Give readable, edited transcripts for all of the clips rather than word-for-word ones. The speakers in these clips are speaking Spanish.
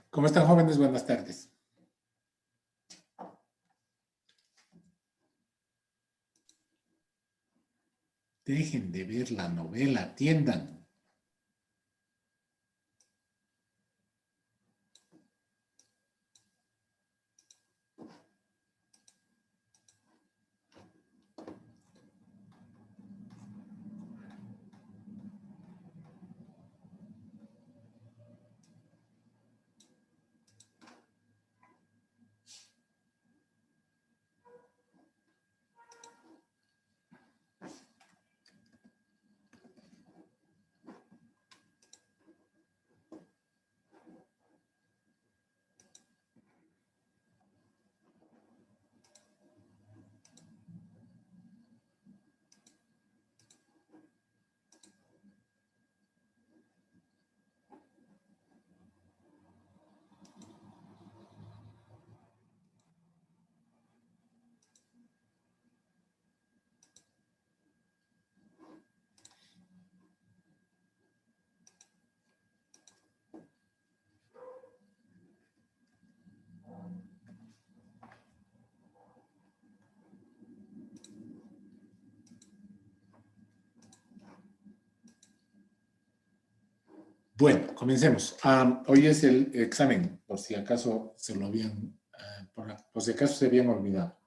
¿Cómo están, jóvenes? Buenas tardes. Dejen de ver la novela, atiendan. Bueno, comencemos. Hoy es el examen, por si acaso se lo habían, por si acaso se habían olvidado.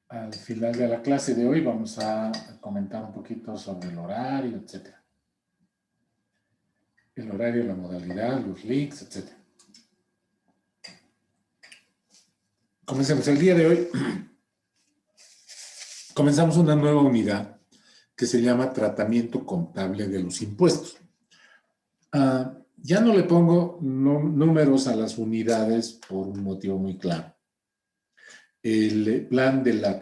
Al final de la clase de hoy vamos a comentar un poquito sobre el horario, etc. El horario, la modalidad, los links, etc. Comencemos. El día de hoy comenzamos una nueva unidad que se llama Tratamiento Contable de los Impuestos. Ya no le pongo números a las unidades por un motivo muy claro. El plan de la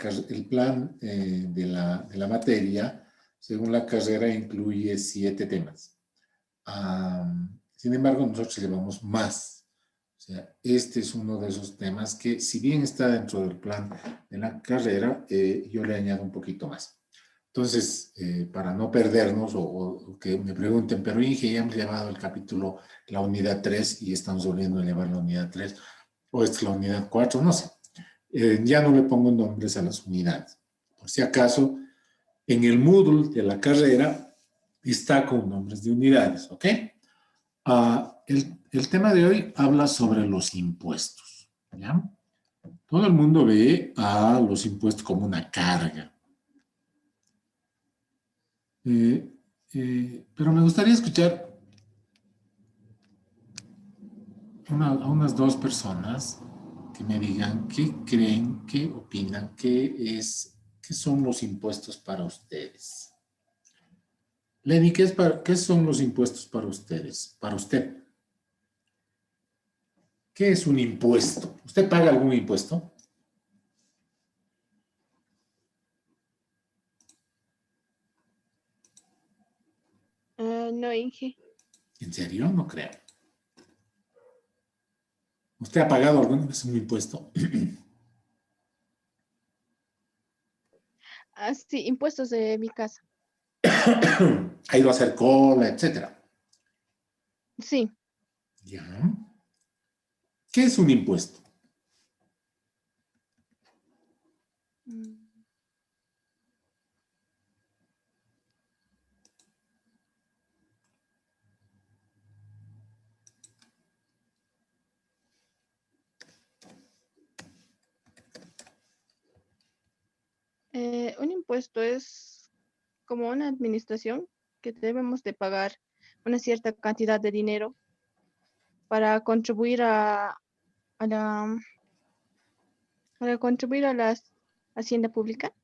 materia, según la carrera, incluye 7 temas. Sin embargo, nosotros llevamos más. O sea, este es uno de esos temas que, si bien está dentro del plan de la carrera, yo le añado un poquito más. Entonces, para no perdernos o que me pregunten, pero Inge, ya hemos llevado el capítulo, la unidad 3 y estamos volviendo a llevar la unidad 3, o esta es la unidad 4, no sé. Ya no le pongo nombres a las unidades. Por si acaso, en el Moodle de la carrera está con nombres de unidades, ¿ok? El tema de hoy habla sobre los impuestos, ¿ya? Todo el mundo ve a los impuestos como una carga. Pero me gustaría escuchar a unas 2 personas que me digan qué creen, qué opinan, qué son los impuestos para ustedes. Lenny, ¿qué son los impuestos para ustedes? Para usted. ¿Qué es un impuesto? ¿Usted paga algún impuesto? No, Inge. ¿En serio? No creo. ¿Usted ha pagado alguna vez un impuesto? Sí, impuestos de mi casa. Ha ido a hacer cola, etcétera. Sí. ¿Ya? ¿Qué es un impuesto? un impuesto es como una administración que debemos de pagar una cierta cantidad de dinero para contribuir a la, para contribuir a la hacienda pública.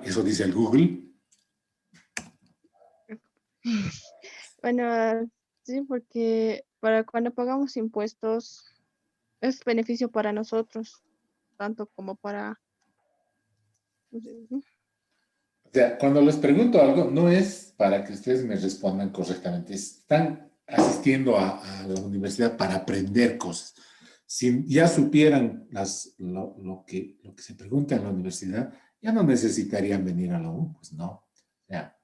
Eso dice el Google. Bueno, sí, porque para cuando pagamos impuestos es beneficio para nosotros, tanto como para... O sea, cuando les pregunto algo, no es para que ustedes me respondan correctamente. Están asistiendo a la universidad para aprender cosas. Si ya supieran lo que se pregunta en la universidad, ya no necesitarían venir a la U, pues no. O sea,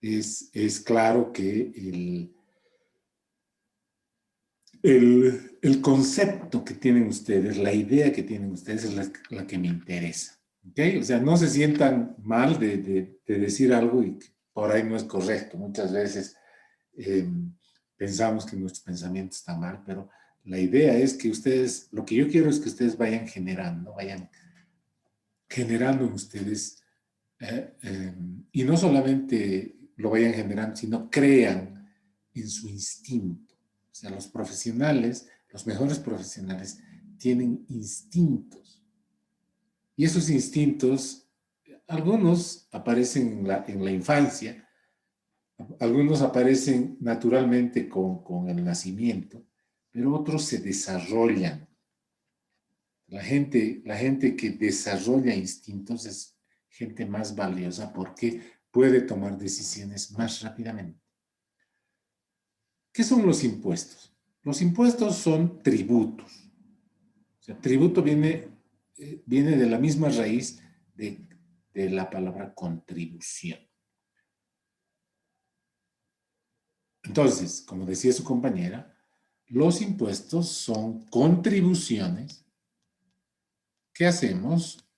es claro que el concepto que tienen ustedes, la idea que tienen ustedes es la que me interesa. ¿Okay? O sea, no se sientan mal de decir algo y que por ahí no es correcto. Muchas veces eh, pensamos que nuestro pensamiento está mal, pero la idea es que ustedes, lo que yo quiero es que ustedes vayan generando en ustedes, y no solamente lo vayan generando, sino crean en su instinto. O sea, los profesionales, los mejores profesionales, tienen instintos. Y esos instintos, algunos aparecen en la infancia, algunos aparecen naturalmente con el nacimiento, pero otros se desarrollan. La gente que desarrolla instintos es gente más valiosa porque puede tomar decisiones más rápidamente. ¿Qué son los impuestos? Los impuestos son tributos. O sea, tributo viene de la misma raíz de la palabra contribución. Entonces, como decía su compañera, los impuestos son contribuciones que hacemos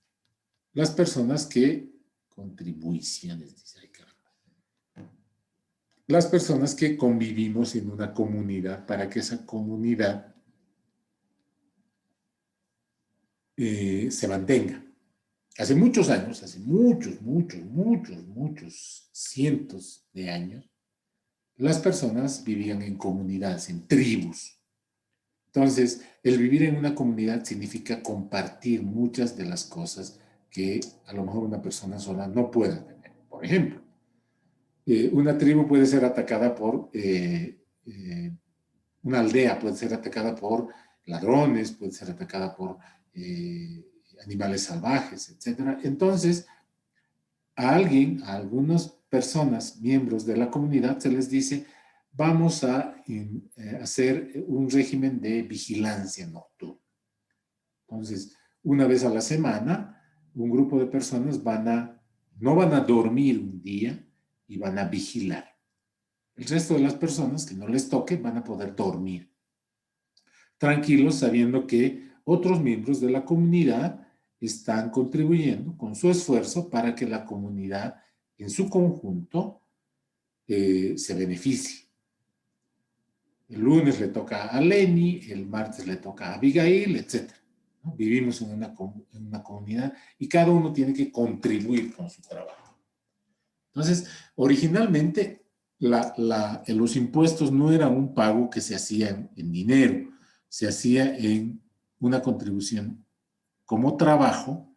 las personas que contribuciones, dice, ay, caramba, las personas que convivimos en una comunidad para que esa comunidad se mantenga. Hace muchos años, hace muchos cientos de años, las personas vivían en comunidades, en tribus. Entonces, el vivir en una comunidad significa compartir muchas de las cosas que a lo mejor una persona sola no puede tener. Por ejemplo, una tribu puede ser atacada por una aldea, puede ser atacada por ladrones, puede ser atacada por animales salvajes, etc. Entonces, a algunas personas, miembros de la comunidad, se les dice, vamos a hacer un régimen de vigilancia nocturna. Entonces, una vez a la semana, un grupo de personas no van a dormir un día y van a vigilar. El resto de las personas que no les toque van a poder dormir tranquilos sabiendo que otros miembros de la comunidad están contribuyendo con su esfuerzo para que la comunidad en su conjunto se beneficie. El lunes le toca a Lenny, el martes le toca a Abigail, etc. ¿No? Vivimos en una comunidad y cada uno tiene que contribuir con su trabajo. Entonces, originalmente los impuestos no eran un pago que se hacía en dinero, se hacía en una contribución como trabajo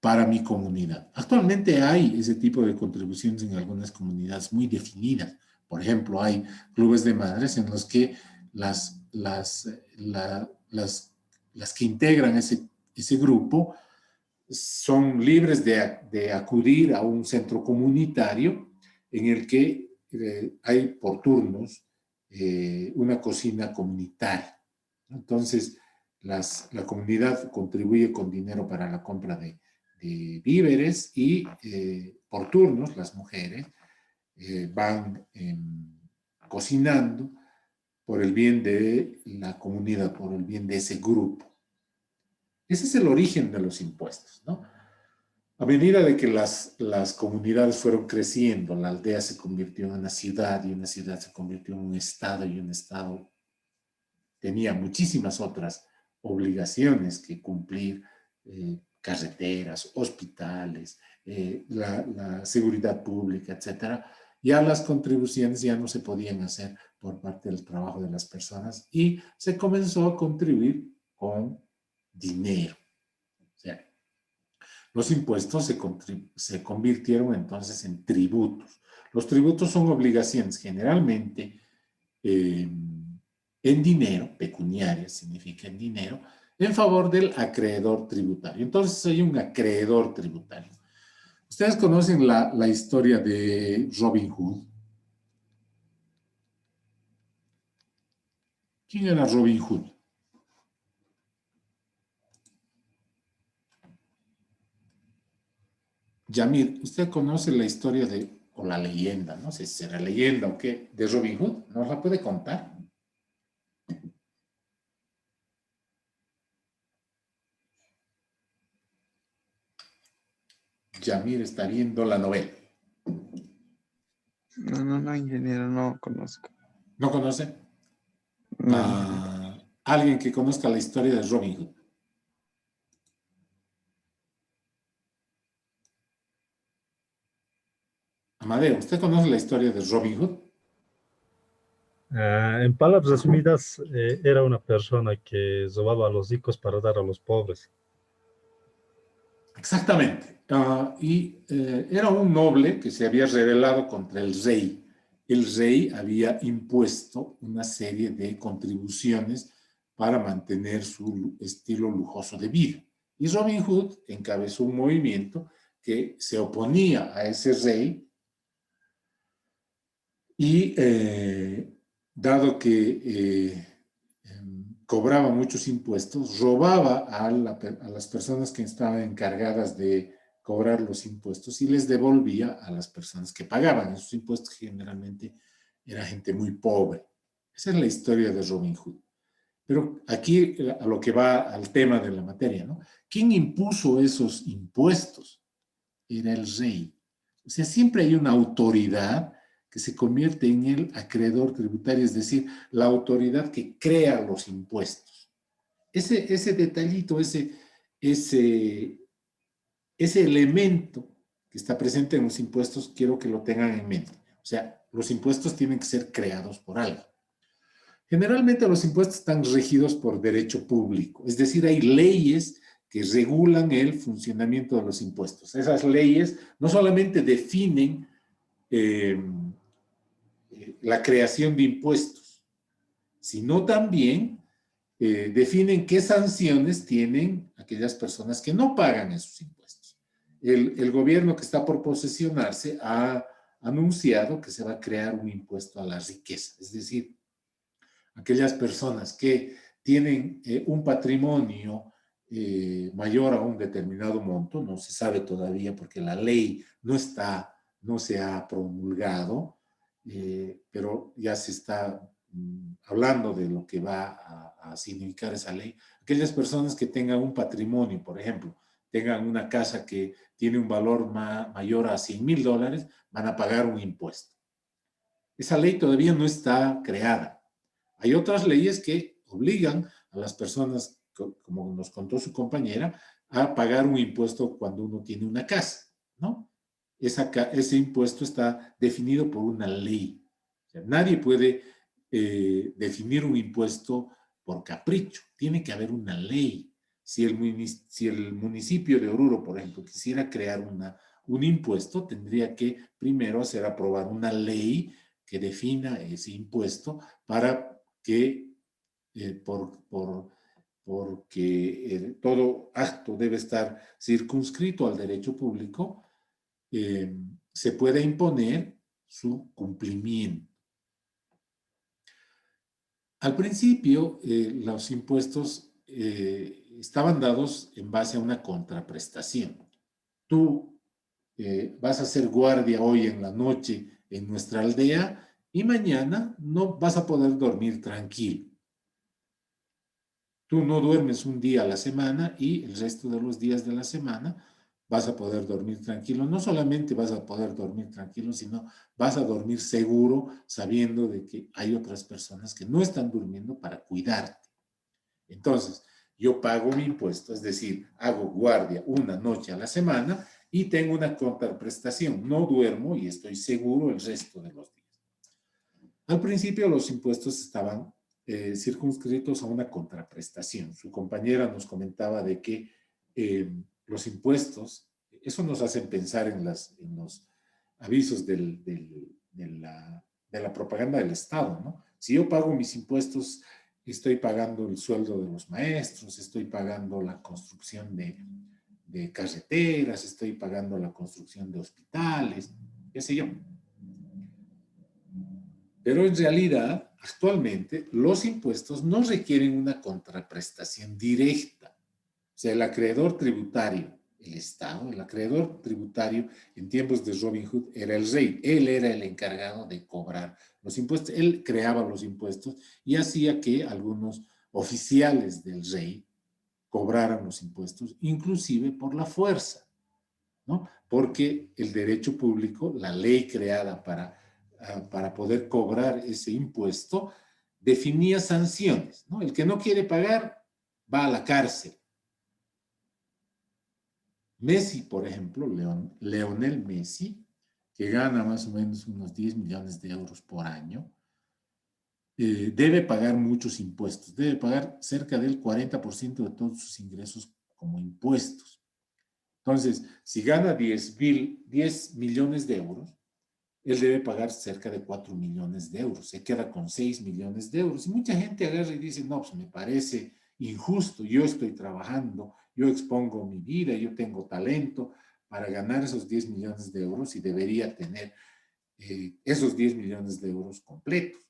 para mi comunidad. Actualmente hay ese tipo de contribuciones en algunas comunidades muy definidas. Por ejemplo, hay clubes de madres en los que las que integran ese grupo son libres de acudir a un centro comunitario en el que hay por turnos una cocina comunitaria. Entonces, la comunidad contribuye con dinero para la compra de víveres y por turnos las mujeres van cocinando por el bien de la comunidad, por el bien de ese grupo. Ese es el origen de los impuestos, ¿no? A medida de que las comunidades fueron creciendo, la aldea se convirtió en una ciudad y una ciudad se convirtió en un estado y un estado tenía muchísimas otras obligaciones que cumplir carreteras, hospitales, la seguridad pública, etcétera, ya las contribuciones ya no se podían hacer por parte del trabajo de las personas y se comenzó a contribuir con dinero. O sea, los impuestos se convirtieron entonces en tributos. Los tributos son obligaciones generalmente en dinero, pecuniaria significa en dinero, en favor del acreedor tributario. Entonces hay un acreedor tributario. ¿Ustedes conocen la historia de Robin Hood? ¿Quién era Robin Hood? Yamir, ¿usted conoce la historia o la leyenda, no sé si será leyenda o qué, de Robin Hood? ¿Nos la puede contar? Yamir está viendo la novela. No, ingeniero, no conozco. ¿No conoce? No. Alguien que conozca la historia de Robin Hood. Amadeo, ¿usted conoce la historia de Robin Hood? En palabras resumidas, era una persona que robaba a los ricos para dar a los pobres. Exactamente. Era un noble que se había rebelado contra el rey. El rey había impuesto una serie de contribuciones para mantener su estilo lujoso de vida. Y Robin Hood encabezó un movimiento que se oponía a ese rey y dado que cobraba muchos impuestos, robaba a las personas que estaban encargadas de cobrar los impuestos y les devolvía a las personas que pagaban esos impuestos, que generalmente era gente muy pobre. Esa es la historia de Robin Hood. Pero aquí a lo que va al tema de la materia, ¿no? ¿Quién impuso esos impuestos? Era el rey. O sea, siempre hay una autoridad que se convierte en el acreedor tributario, es decir, la autoridad que crea los impuestos. Ese detallito, ese elemento que está presente en los impuestos, quiero que lo tengan en mente. O sea, los impuestos tienen que ser creados por algo. Generalmente los impuestos están regidos por derecho público, es decir, hay leyes que regulan el funcionamiento de los impuestos. Esas leyes no solamente definen la creación de impuestos, sino también definen qué sanciones tienen aquellas personas que no pagan esos impuestos. El gobierno que está por posesionarse ha anunciado que se va a crear un impuesto a la riqueza, es decir, aquellas personas que tienen un patrimonio mayor a un determinado monto, no se sabe todavía porque la ley no se ha promulgado, pero ya se está hablando de lo que va a significar esa ley. Aquellas personas que tengan un patrimonio, por ejemplo, tengan una casa que tiene un valor mayor a $100,000, van a pagar un impuesto. Esa ley todavía no está creada. Hay otras leyes que obligan a las personas, como nos contó su compañera, a pagar un impuesto cuando uno tiene una casa, ¿no? Ese impuesto está definido por una ley. O sea, nadie puede definir un impuesto por capricho. Tiene que haber una ley. Si el municipio de Oruro, por ejemplo, quisiera crear un impuesto, tendría que primero hacer aprobar una ley que defina ese impuesto para que porque todo acto debe estar circunscrito al derecho público, se puede imponer su cumplimiento. Al principio, los impuestos estaban dados en base a una contraprestación. Tú vas a ser guardia hoy en la noche en nuestra aldea y mañana no vas a poder dormir tranquilo. Tú no duermes un día a la semana y el resto de los días de la semana vas a poder dormir tranquilo. No solamente vas a poder dormir tranquilo, sino vas a dormir seguro sabiendo de que hay otras personas que no están durmiendo para cuidarte. Entonces, yo pago mi impuesto, es decir, hago guardia una noche a la semana y tengo una contraprestación. No duermo y estoy seguro el resto de los días. Al principio los impuestos estaban circunscritos a una contraprestación. Su compañera nos comentaba de que los impuestos, eso nos hace pensar en los avisos de la propaganda del Estado, ¿no? Si yo pago mis impuestos, estoy pagando el sueldo de los maestros, estoy pagando la construcción de carreteras, estoy pagando la construcción de hospitales, qué sé yo. Pero en realidad, actualmente, los impuestos no requieren una contraprestación directa. O sea, el acreedor tributario, el Estado, el acreedor tributario en tiempos de Robin Hood era el rey. Él era el encargado de cobrar los impuestos. Él creaba los impuestos y hacía que algunos oficiales del rey cobraran los impuestos, inclusive por la fuerza, ¿no? Porque el derecho público, la ley creada para poder cobrar ese impuesto, definía sanciones, ¿no? El que no quiere pagar va a la cárcel. Messi, por ejemplo, Lionel Messi, que gana más o menos unos 10 millones de euros por año, debe pagar muchos impuestos, debe pagar cerca del 40% de todos sus ingresos como impuestos. Entonces, si gana 10 millones de euros, él debe pagar cerca de 4 millones de euros, se queda con 6 millones de euros. Y mucha gente agarra y dice, no, pues me parece injusto, yo estoy trabajando, yo expongo mi vida, yo tengo talento para ganar esos 10 millones de euros y debería tener esos 10 millones de euros completos.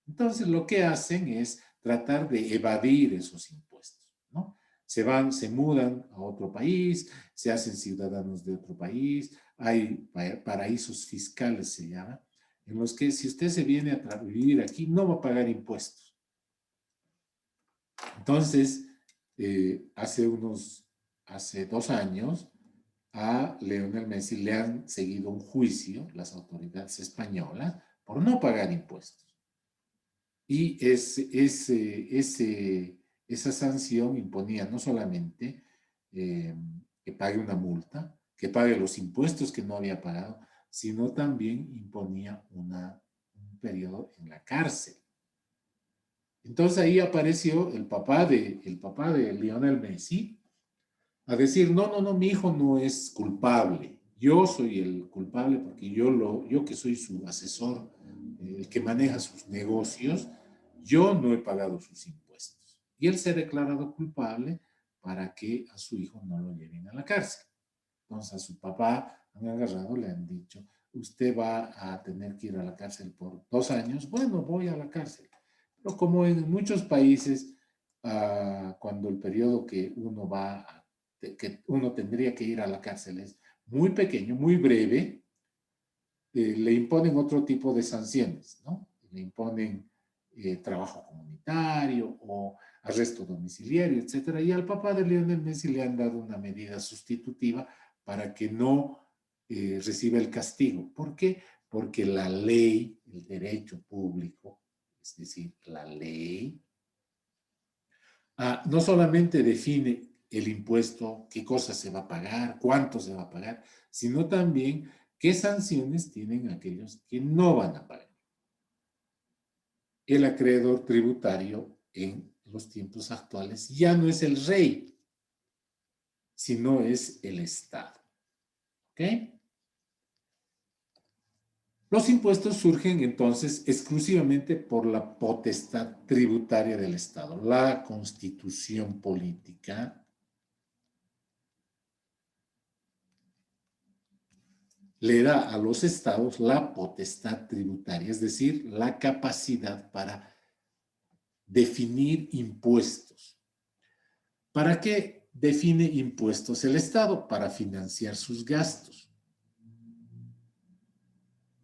Entonces, lo que hacen es tratar de evadir esos impuestos, ¿no? Se mudan a otro país, se hacen ciudadanos de otro país, hay paraísos fiscales, se llama, en los que si usted se viene a vivir aquí, no va a pagar impuestos. Entonces, hace 2 años, a Lionel Messi le han seguido un juicio, las autoridades españolas, por no pagar impuestos. Y esa sanción imponía no solamente que pague una multa, que pague los impuestos que no había pagado, sino también imponía un periodo en la cárcel. Entonces ahí apareció el papá de Lionel Messi a decir, no, mi hijo no es culpable. Yo soy el culpable porque yo que soy su asesor, el que maneja sus negocios, yo no he pagado sus impuestos. Y él se ha declarado culpable para que a su hijo no lo lleven a la cárcel. Entonces a su papá han agarrado, le han dicho, usted va a tener que ir a la cárcel por 2 años. Bueno, voy a la cárcel. Pero como en muchos países, cuando el periodo que uno tendría que ir a la cárcel es muy pequeño, muy breve, le imponen otro tipo de sanciones, ¿no? Le imponen trabajo comunitario o arresto domiciliario, etcétera. Y al papá de Lionel Messi le han dado una medida sustitutiva para que no reciba el castigo. ¿Por qué? Porque la ley, el derecho público, es decir, la ley, no solamente define el impuesto, qué cosa se va a pagar, cuánto se va a pagar, sino también qué sanciones tienen aquellos que no van a pagar. El acreedor tributario en los tiempos actuales ya no es el rey, sino es el Estado. ¿Ok? Los impuestos surgen entonces exclusivamente por la potestad tributaria del Estado. La Constitución política le da a los estados la potestad tributaria, es decir, la capacidad para definir impuestos. ¿Para qué define impuestos el Estado? Para financiar sus gastos.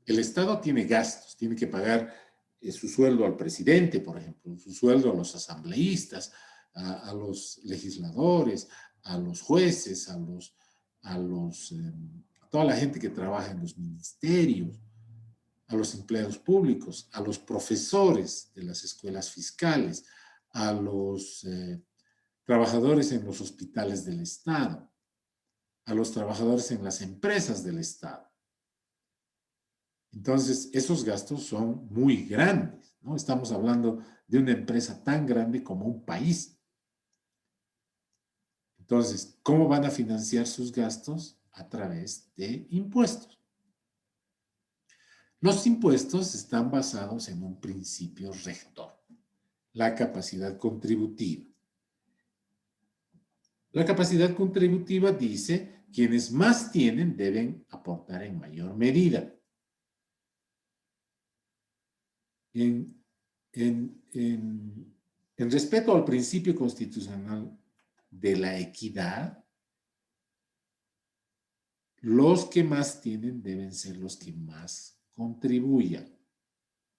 El Estado tiene gastos, tiene que pagar su sueldo al presidente, por ejemplo, su sueldo a los asambleístas, a los legisladores, a los jueces, a toda la gente que trabaja en los ministerios, a los empleados públicos, a los profesores de las escuelas fiscales, a los trabajadores en los hospitales del Estado, a los trabajadores en las empresas del Estado. Entonces, esos gastos son muy grandes, ¿no? Estamos hablando de una empresa tan grande como un país. Entonces, ¿cómo van a financiar sus gastos? A través de impuestos. Los impuestos están basados en un principio rector, la capacidad contributiva. La capacidad contributiva dice, quienes más tienen deben aportar en mayor medida. En respeto al principio constitucional de la equidad, los que más tienen deben ser los que más contribuyan.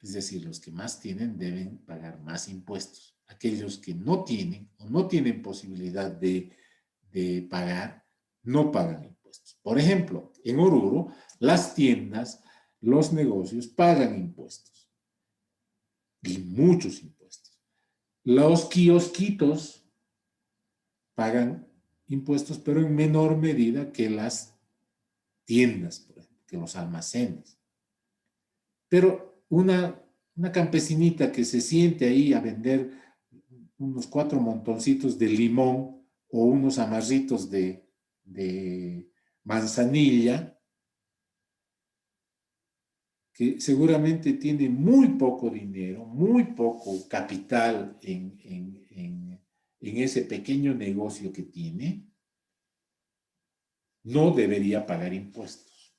Es decir, los que más tienen deben pagar más impuestos. Aquellos que no tienen o no tienen posibilidad de pagar, no pagan impuestos. Por ejemplo, en Oruro, las tiendas, los negocios pagan impuestos. Y muchos impuestos. Los kiosquitos pagan impuestos, pero en menor medida que las tiendas, por ejemplo, que los almacenes. Pero una campesinita que se siente ahí a vender unos 4 montoncitos de limón o unos amarritos de manzanilla, que seguramente tiene muy poco dinero, muy poco capital en ese pequeño negocio que tiene, no debería pagar impuestos.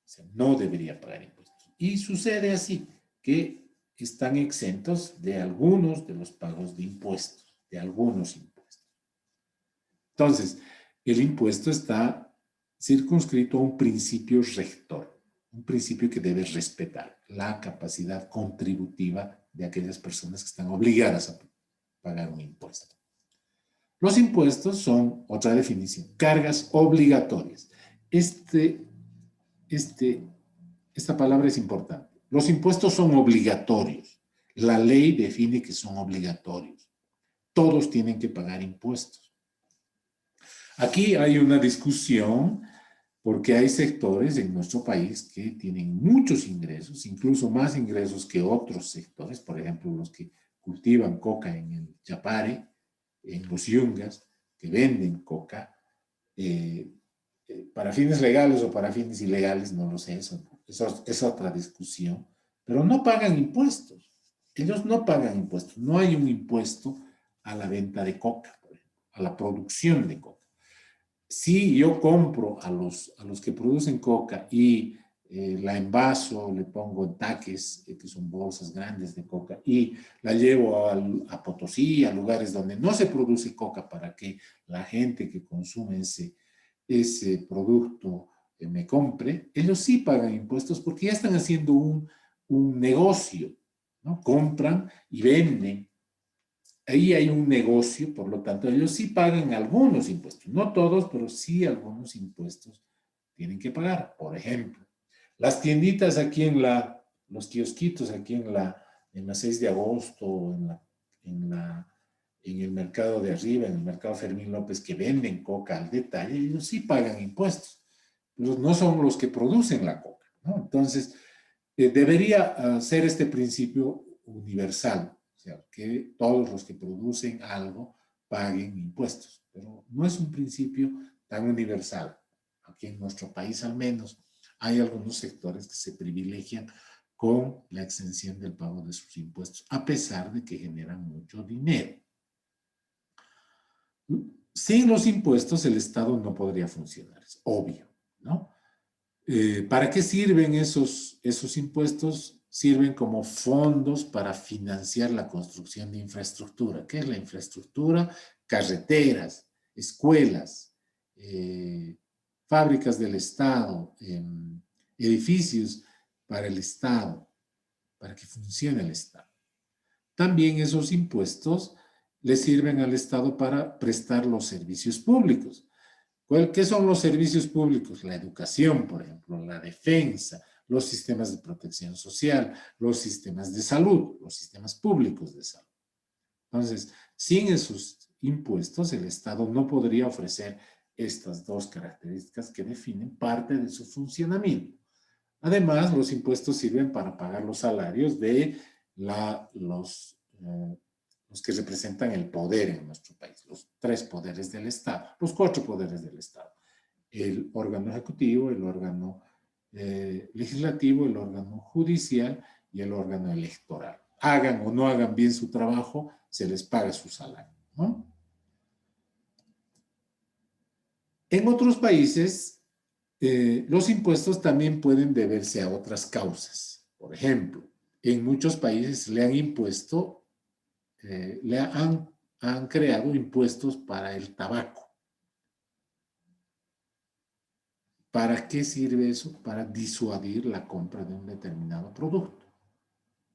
O sea, no debería pagar impuestos. Y sucede así, que están exentos de algunos de los pagos de impuestos, de algunos impuestos. Entonces, el impuesto está circunscrito a un principio rector, un principio que debe respetar la capacidad contributiva de aquellas personas que están obligadas a pagar un impuesto. Los impuestos son, otra definición, cargas obligatorias. Esta palabra es importante. Los impuestos son obligatorios. La ley define que son obligatorios. Todos tienen que pagar impuestos. Aquí hay una discusión porque hay sectores en nuestro país que tienen muchos ingresos, incluso más ingresos que otros sectores, por ejemplo, los que cultivan coca en el Chapare, en los yungas, que venden coca, para fines legales o para fines ilegales, no lo sé, eso es otra discusión, pero no pagan impuestos. Ellos no pagan impuestos. No hay un impuesto a la venta de coca, por ejemplo, a la producción de coca. Si yo compro a los que producen coca y la envaso, le pongo taques, que son bolsas grandes de coca, y la llevo a Potosí, a lugares donde no se produce coca para que la gente que consume ese producto me compre, ellos sí pagan impuestos porque ya están haciendo un negocio, ¿no? Compran y venden. Ahí hay un negocio, por lo tanto, ellos sí pagan algunos impuestos. No todos, pero sí algunos impuestos tienen que pagar. Por ejemplo, las tienditas aquí los kiosquitos aquí en la 6 de agosto, en el mercado de arriba, en el mercado Fermín López, que venden coca al detalle, ellos sí pagan impuestos, pero no son los que producen la coca, ¿no? Entonces, debería ser este principio universal, o sea, que todos los que producen algo paguen impuestos, pero no es un principio tan universal. Aquí en nuestro país al menos hay algunos sectores que se privilegian con la exención del pago de sus impuestos, a pesar de que generan mucho dinero. Sin los impuestos el Estado no podría funcionar, es obvio, ¿no? ¿Para qué sirven esos impuestos? Sirven como fondos para financiar la construcción de infraestructura. ¿Qué es la infraestructura? Carreteras, escuelas, fábricas del Estado, edificios para el Estado, para que funcione el Estado. También esos impuestos le sirven al Estado para prestar los servicios públicos. ¿Qué son los servicios públicos? La educación, por ejemplo, la defensa, los sistemas de protección social, los sistemas de salud, los sistemas públicos de salud. Entonces, sin esos impuestos, el Estado no podría ofrecer estas dos características que definen parte de su funcionamiento. Además, los impuestos sirven para pagar los salarios de los que representan el poder en nuestro país, los 3 poderes del Estado, los 4 poderes del Estado. El órgano ejecutivo, el órgano legislativo, el órgano judicial y el órgano electoral. Hagan o no hagan bien su trabajo, se les paga su salario, ¿no? En otros países, los impuestos también pueden deberse a otras causas. Por ejemplo, en muchos países le han impuesto, han creado impuestos para el tabaco. ¿Para qué sirve eso? Para disuadir la compra de un determinado producto.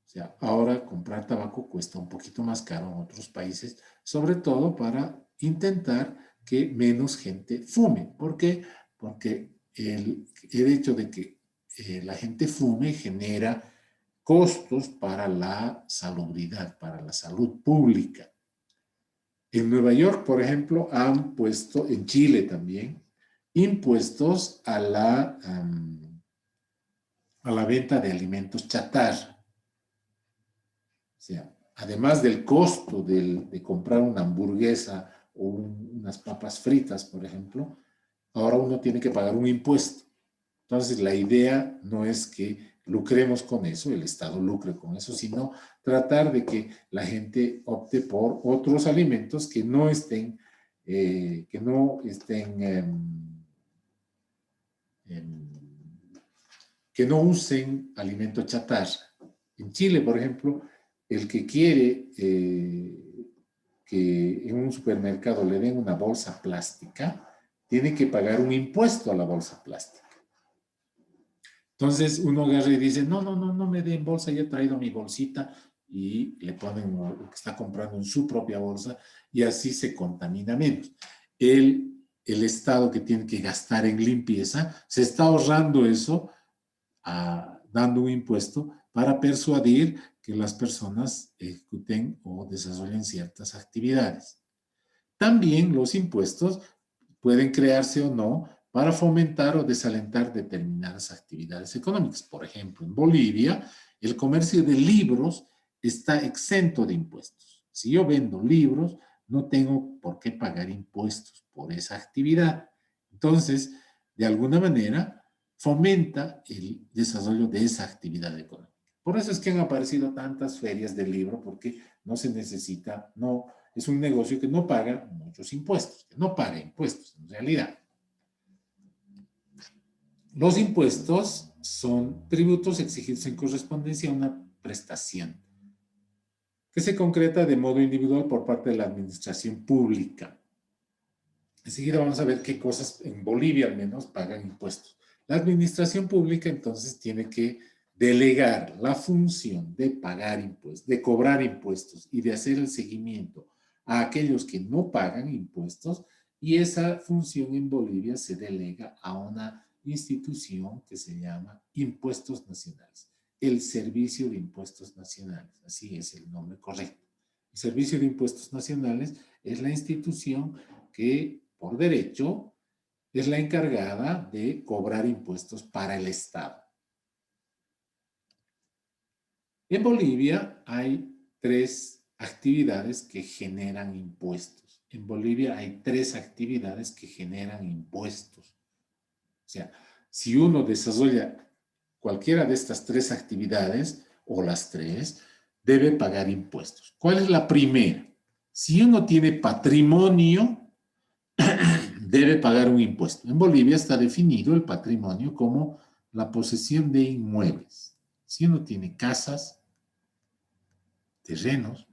O sea, ahora comprar tabaco cuesta un poquito más caro en otros países, sobre todo para intentar que menos gente fume. ¿Por qué? Porque el hecho de que la gente fume genera costos para la salubridad, para la salud pública. En Nueva York, por ejemplo, han puesto, en Chile también, impuestos a la venta de alimentos chatarra. O sea, además del costo de comprar una hamburguesa o unas papas fritas, por ejemplo, ahora uno tiene que pagar un impuesto. Entonces, la idea no es que lucremos con eso, el Estado lucre con eso, sino tratar de que la gente opte por otros alimentos que no usen alimento chatarra. En Chile, por ejemplo, el que quiere que en un supermercado le den una bolsa plástica, tiene que pagar un impuesto a la bolsa plástica. Entonces uno agarra y dice, no me den bolsa, ya he traído mi bolsita, y le ponen lo que está comprando en su propia bolsa, y así se contamina menos. El Estado, que tiene que gastar en limpieza, se está ahorrando eso, dando un impuesto para persuadir que las personas ejecuten o desarrollen ciertas actividades. También los impuestos pueden crearse o no para fomentar o desalentar determinadas actividades económicas. Por ejemplo, en Bolivia, el comercio de libros está exento de impuestos. Si yo vendo libros, no tengo por qué pagar impuestos por esa actividad. Entonces, de alguna manera, fomenta el desarrollo de esa actividad económica. Por eso es que han aparecido tantas ferias de libro, porque no se necesita, es un negocio que no paga muchos impuestos, que no paga impuestos en realidad. Los impuestos son tributos exigidos en correspondencia a una prestación que se concreta de modo individual por parte de la administración pública. Enseguida vamos a ver qué cosas en Bolivia al menos pagan impuestos. La administración pública entonces tiene que delegar la función de pagar impuestos, de cobrar impuestos y de hacer el seguimiento a aquellos que no pagan impuestos, y esa función en Bolivia se delega a una institución que se llama Impuestos Nacionales, el Servicio de Impuestos Nacionales, así es el nombre correcto. El Servicio de Impuestos Nacionales es la institución que, por derecho, es la encargada de cobrar impuestos para el Estado. En Bolivia hay 3 actividades que generan impuestos. En Bolivia hay 3 actividades que generan impuestos. O sea, si uno desarrolla cualquiera de estas 3 actividades, o las 3, debe pagar impuestos. ¿Cuál es la primera? Si uno tiene patrimonio, debe pagar un impuesto. En Bolivia está definido el patrimonio como la posesión de inmuebles. Si uno tiene casas, terrenos,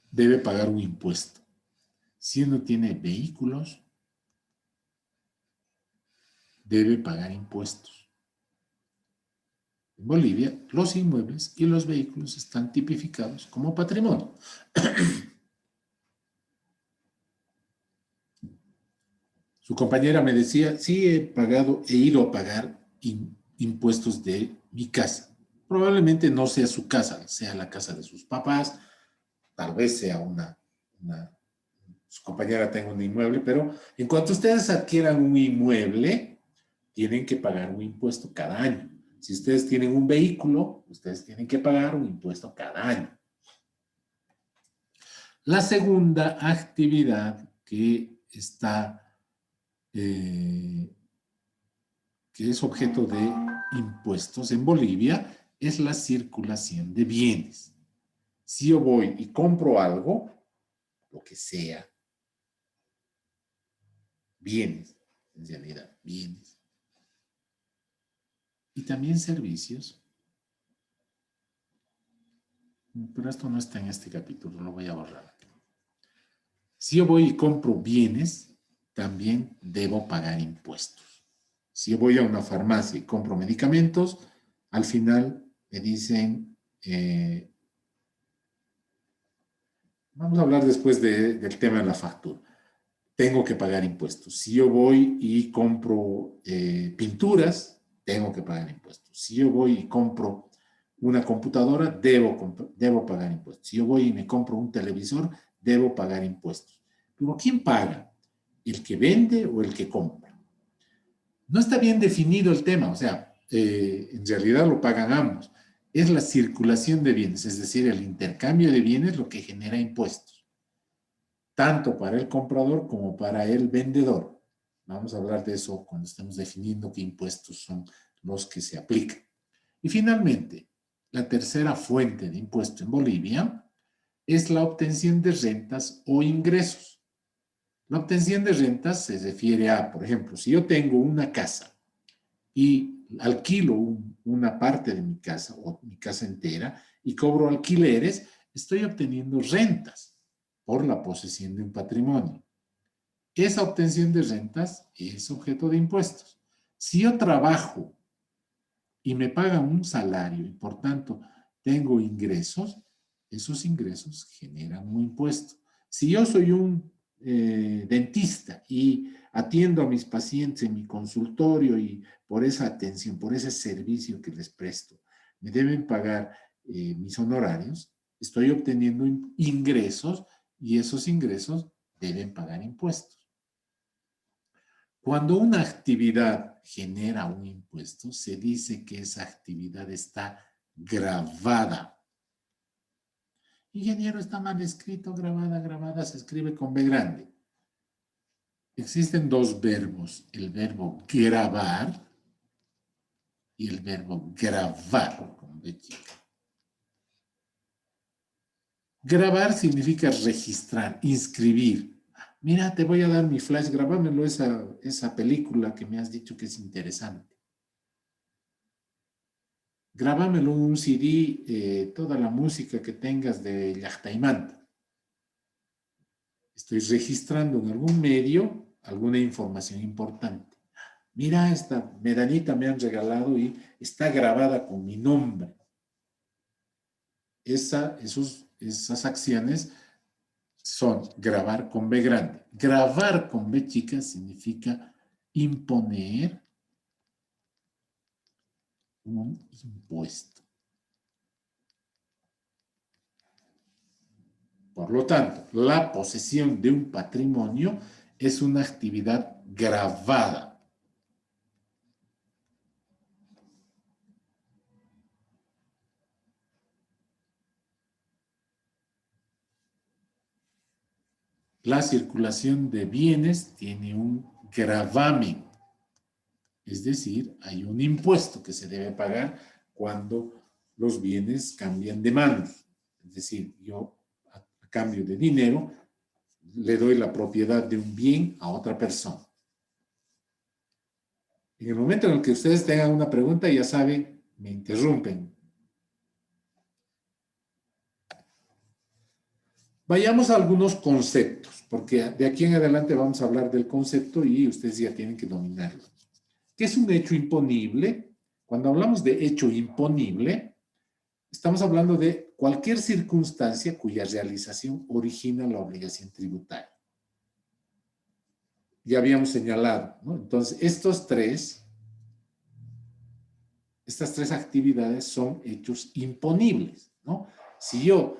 debe pagar un impuesto. Si uno tiene vehículos, debe pagar impuestos. En Bolivia, los inmuebles y los vehículos están tipificados como patrimonio. Su compañera me decía, sí he pagado, he ido a pagar impuestos de mi casa. Probablemente no sea su casa, sea la casa de sus papás, tal vez sea su compañera tenga un inmueble, pero en cuanto ustedes adquieran un inmueble, tienen que pagar un impuesto cada año. Si ustedes tienen un vehículo, ustedes tienen que pagar un impuesto cada año. La segunda actividad que está, que es objeto de impuestos en Bolivia, es la circulación de bienes. Si yo voy y compro algo, lo que sea, bienes, en realidad, bienes, y también servicios, pero esto no está en este capítulo, lo voy a borrar. Si yo voy y compro bienes, también debo pagar impuestos. Si yo voy a una farmacia y compro medicamentos, al final me dicen, vamos a hablar después del tema de la factura. Tengo que pagar impuestos. Si yo voy y compro pinturas, tengo que pagar impuestos. Si yo voy y compro una computadora, debo pagar impuestos. Si yo voy y me compro un televisor, debo pagar impuestos. Pero ¿quién paga? ¿El que vende o el que compra? No está bien definido el tema, o sea, en realidad lo pagan ambos. Es la circulación de bienes, es decir, el intercambio de bienes lo que genera impuestos, tanto para el comprador como para el vendedor. Vamos a hablar de eso cuando estemos definiendo qué impuestos son los que se aplican. Y finalmente, la tercera fuente de impuesto en Bolivia es la obtención de rentas o ingresos. La obtención de rentas se refiere a, por ejemplo, si yo tengo una casa y alquilo una parte de mi casa o mi casa entera y cobro alquileres, estoy obteniendo rentas por la posesión de un patrimonio. Esa obtención de rentas es objeto de impuestos. Si yo trabajo y me pagan un salario y por tanto tengo ingresos, esos ingresos generan un impuesto. Si yo soy un dentista y atiendo a mis pacientes en mi consultorio y por esa atención, por ese servicio que les presto, me deben pagar mis honorarios, estoy obteniendo ingresos y esos ingresos deben pagar impuestos. Cuando una actividad genera un impuesto, se dice que esa actividad está gravada. Ingeniero, está mal escrito, gravada, se escribe con B grande. Existen dos verbos, el verbo grabar y el verbo gravar, con B chica. Grabar significa registrar, inscribir. Mira, te voy a dar mi flash, grábamelo esa película que me has dicho que es interesante. Grábamelo en un CD, toda la música que tengas de Llahtaimanta. Estoy registrando en algún medio alguna información importante. Mira, esta medallita me han regalado y está grabada con mi nombre. Esas acciones son grabar con B grande. Grabar con B chica significa imponer un impuesto. Por lo tanto, la posesión de un patrimonio es una actividad gravada. La circulación de bienes tiene un gravamen, es decir, hay un impuesto que se debe pagar cuando los bienes cambian de manos. Es decir, yo a cambio de dinero le doy la propiedad de un bien a otra persona. En el momento en el que ustedes tengan una pregunta, ya saben, me interrumpen. Vayamos a algunos conceptos, porque de aquí en adelante vamos a hablar del concepto y ustedes ya tienen que dominarlo. ¿Qué es un hecho imponible? Cuando hablamos de hecho imponible, estamos hablando de cualquier circunstancia cuya realización origina la obligación tributaria. Ya habíamos señalado, ¿no? Entonces, estas tres actividades son hechos imponibles, ¿no? Si yo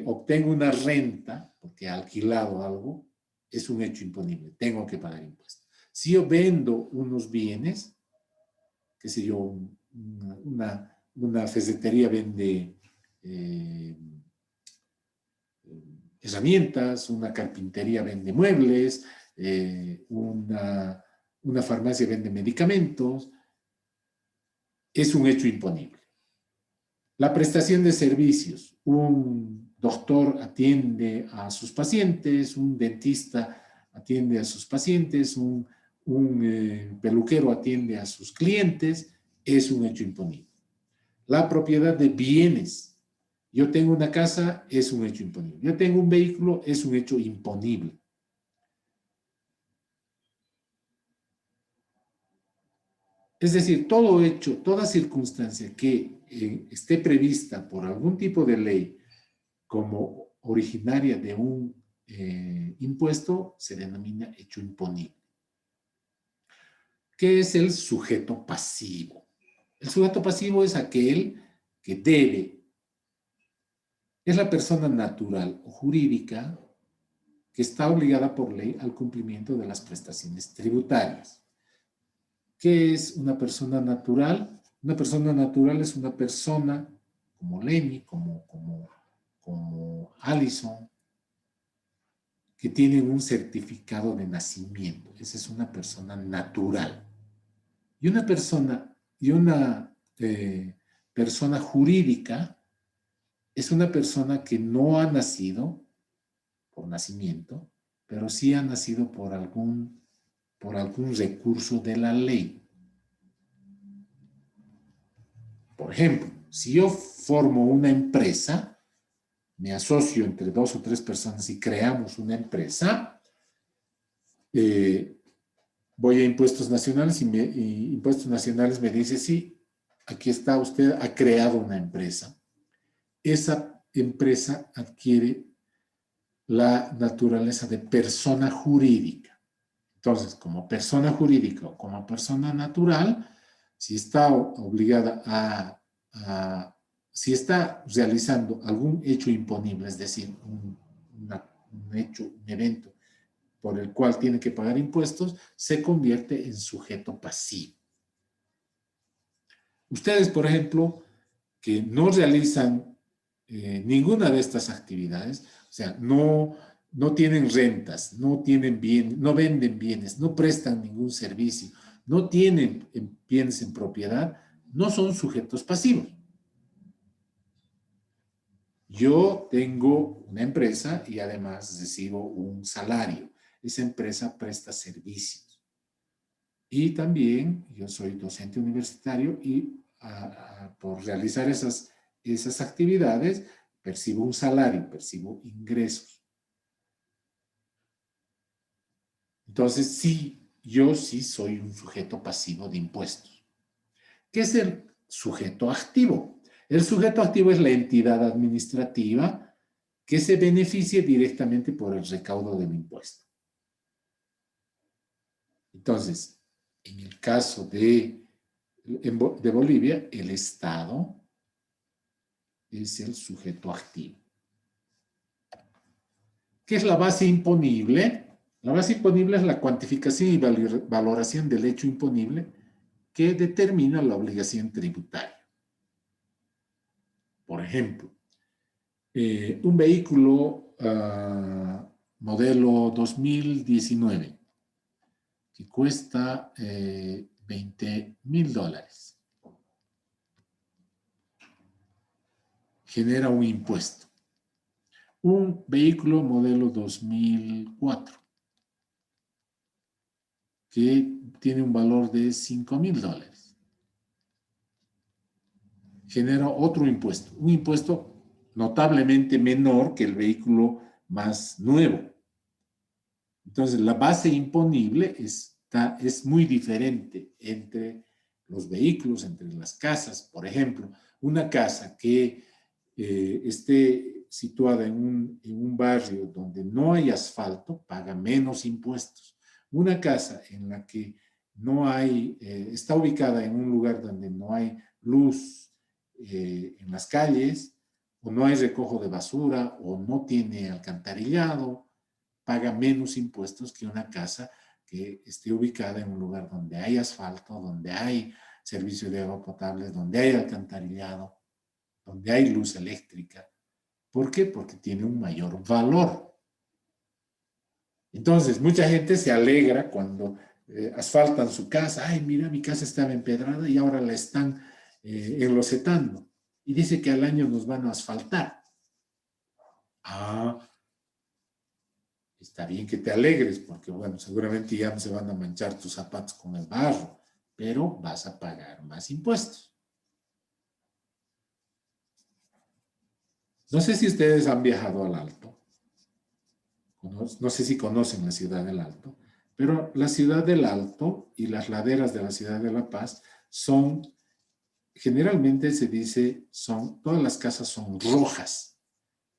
obtengo una renta, porque he alquilado algo, es un hecho imponible, tengo que pagar impuestos. Si yo vendo unos bienes, qué sé yo, una ferretería vende herramientas, una carpintería vende muebles, una farmacia vende medicamentos, es un hecho imponible. La prestación de servicios, un doctor atiende a sus pacientes, un dentista atiende a sus pacientes, un peluquero atiende a sus clientes, es un hecho imponible. La propiedad de bienes, yo tengo una casa, es un hecho imponible. Yo tengo un vehículo, es un hecho imponible. Es decir, todo hecho, toda circunstancia que esté prevista por algún tipo de ley como originaria de un impuesto se denomina hecho imponible. ¿Qué es el sujeto pasivo? El sujeto pasivo es aquel que debe, es la persona natural o jurídica que está obligada por ley al cumplimiento de las prestaciones tributarias. ¿Qué es una persona natural? Una persona natural es una persona como Lenny, como Allison, que tienen un certificado de nacimiento. Esa es una persona natural. Y una persona jurídica es una persona que no ha nacido por nacimiento, pero sí ha nacido por algún recurso de la ley. Por ejemplo, si yo formo una empresa, me asocio entre 2 o 3 personas y creamos una empresa, voy a Impuestos Nacionales y Impuestos Nacionales me dice, sí, aquí está, usted ha creado una empresa. Esa empresa adquiere la naturaleza de persona jurídica. Entonces, como persona jurídica o como persona natural, si está obligada si está realizando algún hecho imponible, es decir, un hecho, un evento por el cual tiene que pagar impuestos, se convierte en sujeto pasivo. Ustedes, por ejemplo, que no realizan ninguna de estas actividades, o sea, no tienen rentas, no tienen bienes, no venden bienes, no prestan ningún servicio, no tienen bienes en propiedad, no son sujetos pasivos. Yo tengo una empresa y además recibo un salario. Esa empresa presta servicios. Y también yo soy docente universitario y por realizar esas actividades percibo un salario, percibo ingresos. Entonces, sí, yo sí soy un sujeto pasivo de impuestos. ¿Qué es el sujeto activo? El sujeto activo es la entidad administrativa que se beneficie directamente por el recaudo del impuesto. Entonces, en el caso de Bolivia, el Estado es el sujeto activo. ¿Qué es la base imponible? La base imponible es la cuantificación y valoración del hecho imponible que determina la obligación tributaria. Por ejemplo, un vehículo modelo 2019 que cuesta $20,000 genera un impuesto. Un vehículo modelo 2004 que tiene un valor de $5,000 genera otro impuesto, un impuesto notablemente menor que el vehículo más nuevo. Entonces, la base imponible es muy diferente entre los vehículos, entre las casas. Por ejemplo, una casa que esté situada en un barrio donde no hay asfalto paga menos impuestos. Una casa en la que no hay, está ubicada en un lugar donde no hay luz en las calles, o no hay recojo de basura, o no tiene alcantarillado, paga menos impuestos que una casa que esté ubicada en un lugar donde hay asfalto, donde hay servicio de agua potable, donde hay alcantarillado, donde hay luz eléctrica. ¿Por qué? Porque tiene un mayor valor. Entonces, mucha gente se alegra cuando asfaltan su casa. Ay, mira, mi casa estaba empedrada y ahora la están enlocetando. Y dice que al año nos van a asfaltar. Ah, está bien que te alegres, porque bueno, seguramente ya no se van a manchar tus zapatos con el barro, pero vas a pagar más impuestos. No sé si ustedes han viajado al Alto. No sé si conocen la ciudad del Alto, pero la ciudad del Alto y las laderas de la ciudad de La Paz son, generalmente se dice, todas las casas son rojas.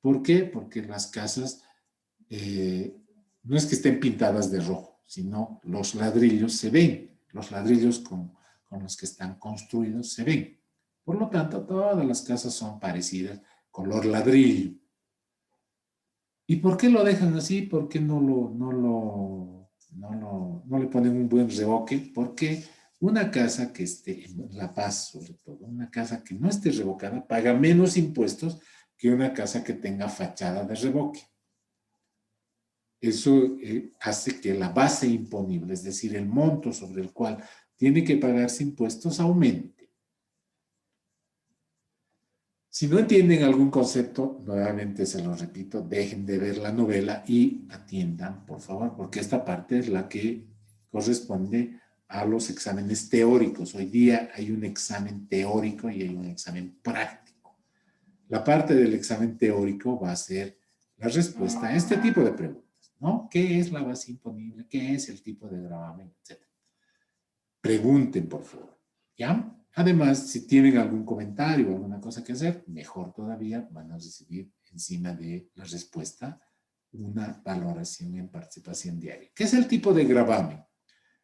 ¿Por qué? Porque las casas no es que estén pintadas de rojo, sino los ladrillos se ven, los ladrillos con los que están construidos se ven. Por lo tanto, todas las casas son parecidas, color ladrillo. ¿Y por qué lo dejan así? ¿Por qué no le ponen un buen revoque? Porque una casa que esté en La Paz, sobre todo, una casa que no esté revocada, paga menos impuestos que una casa que tenga fachada de revoque. Eso hace que la base imponible, es decir, el monto sobre el cual tiene que pagarse impuestos, aumente. Si no entienden algún concepto, nuevamente se lo repito, dejen de ver la novela y atiendan, por favor, porque esta parte es la que corresponde a los exámenes teóricos. Hoy día hay un examen teórico y hay un examen práctico. La parte del examen teórico va a ser la respuesta a este tipo de preguntas, ¿no? ¿Qué es la base imponible? ¿Qué es el tipo de gravamen? Etcétera. Pregunten, por favor, ¿ya? Además, si tienen algún comentario o alguna cosa que hacer, mejor todavía van a recibir encima de la respuesta una valoración en participación diaria. ¿Qué es el tipo de gravamen?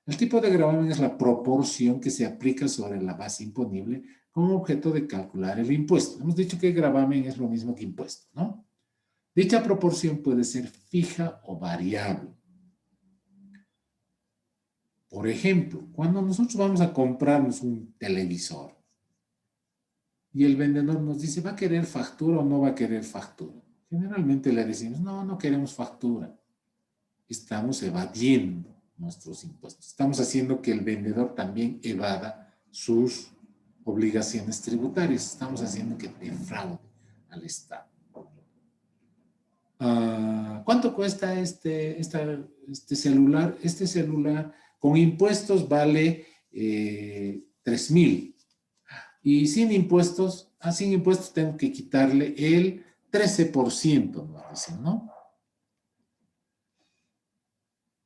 El tipo de gravamen es la proporción que se aplica sobre la base imponible con objeto de calcular el impuesto. Hemos dicho que gravamen es lo mismo que impuesto, ¿no? Dicha proporción puede ser fija o variable. Por ejemplo, cuando nosotros vamos a comprarnos un televisor y el vendedor nos dice, ¿va a querer factura o no va a querer factura? Generalmente le decimos, no, no queremos factura. Estamos evadiendo nuestros impuestos. Estamos haciendo que el vendedor también evada sus obligaciones tributarias. Estamos haciendo que defraude al Estado. ¿Cuánto cuesta este celular? Este celular con impuestos vale 3,000. Y sin impuestos tengo que quitarle el 13%, nos dicen, ¿no?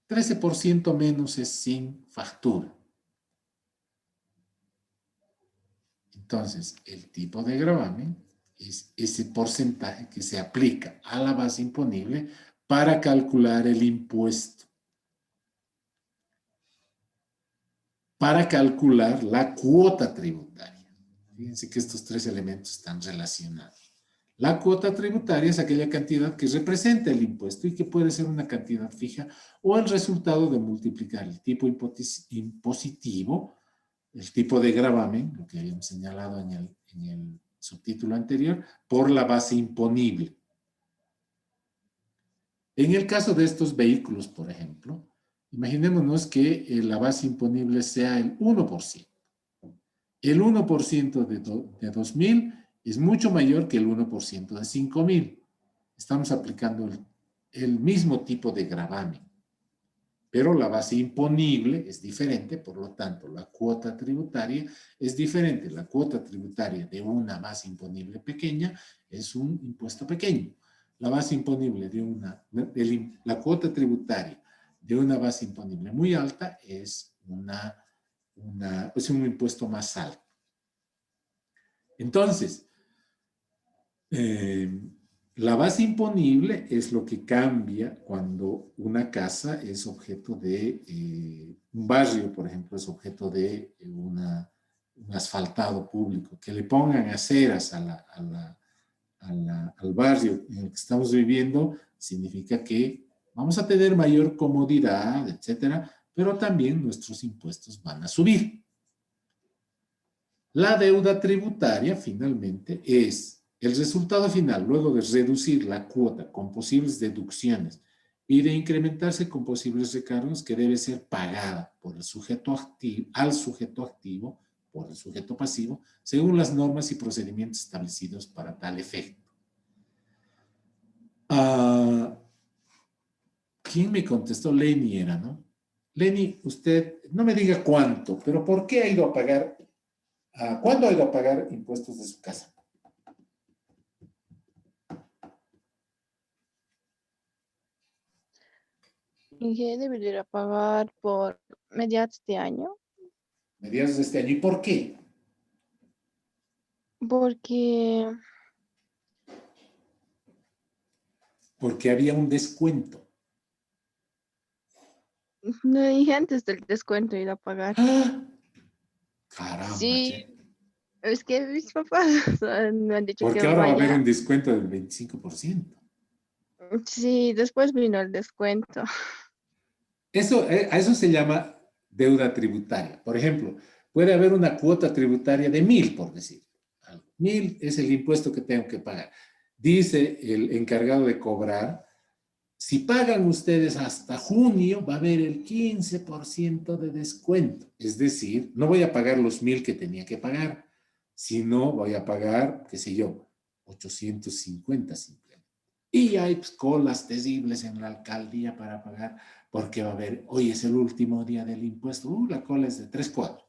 13% menos es sin factura. Entonces, el tipo de gravamen es ese porcentaje que se aplica a la base imponible para calcular el impuesto. Para calcular la cuota tributaria. Fíjense que estos tres elementos están relacionados. La cuota tributaria es aquella cantidad que representa el impuesto y que puede ser una cantidad fija o el resultado de multiplicar el tipo impositivo, el tipo de gravamen, lo que habíamos señalado en el subtítulo anterior, por la base imponible. En el caso de estos vehículos, por ejemplo, imaginémonos que la base imponible sea el 1%. El 1% de 2,000 es mucho mayor que el 1% de 5,000. Estamos aplicando el mismo tipo de gravamen, pero la base imponible es diferente, por lo tanto, la cuota tributaria es diferente. La cuota tributaria de una base imponible pequeña es un impuesto pequeño. La base imponible la cuota tributaria de una base imponible muy alta es un impuesto más alto. Entonces, la base imponible es lo que cambia cuando una casa es objeto de un barrio, por ejemplo, es objeto de un asfaltado público, que le pongan aceras a al barrio en el que estamos viviendo, significa que vamos a tener mayor comodidad, etcétera, pero también nuestros impuestos van a subir. La deuda tributaria, finalmente, es el resultado final, luego de reducir la cuota con posibles deducciones y de incrementarse con posibles recargos, que debe ser pagada por el sujeto activo, al sujeto activo, por el sujeto pasivo, según las normas y procedimientos establecidos para tal efecto. ¿Quién me contestó? Lenny era, ¿no? Lenny, usted no me diga cuánto, pero ¿por qué ha ido a pagar? ¿Cuándo ha ido a pagar impuestos de su casa? Y que debería pagar por mediados de año, Mediados de este año. ¿Y por qué? porque Porque había un descuento. no dije antes del descuento ir a pagar. ¡Ah! Caramba, Sí, che. es que mis papás me han dicho que Porque ahora va a haber vaya. un descuento del 25%. Sí, después vino el descuento. Eso, a eso se llama deuda tributaria. Por ejemplo, puede haber una cuota tributaria de 1.000, por decir. 1.000 es el impuesto que tengo que pagar. Dice el encargado de cobrar, si pagan ustedes hasta junio, va a haber el 15% de descuento. Es decir, no voy a pagar los 1.000 que tenía que pagar, sino voy a pagar, qué sé yo, 850 simplemente. Y hay pues, colas terribles en la alcaldía para pagar, porque va a haber, hoy es el último día del impuesto, la cola es de 3 4.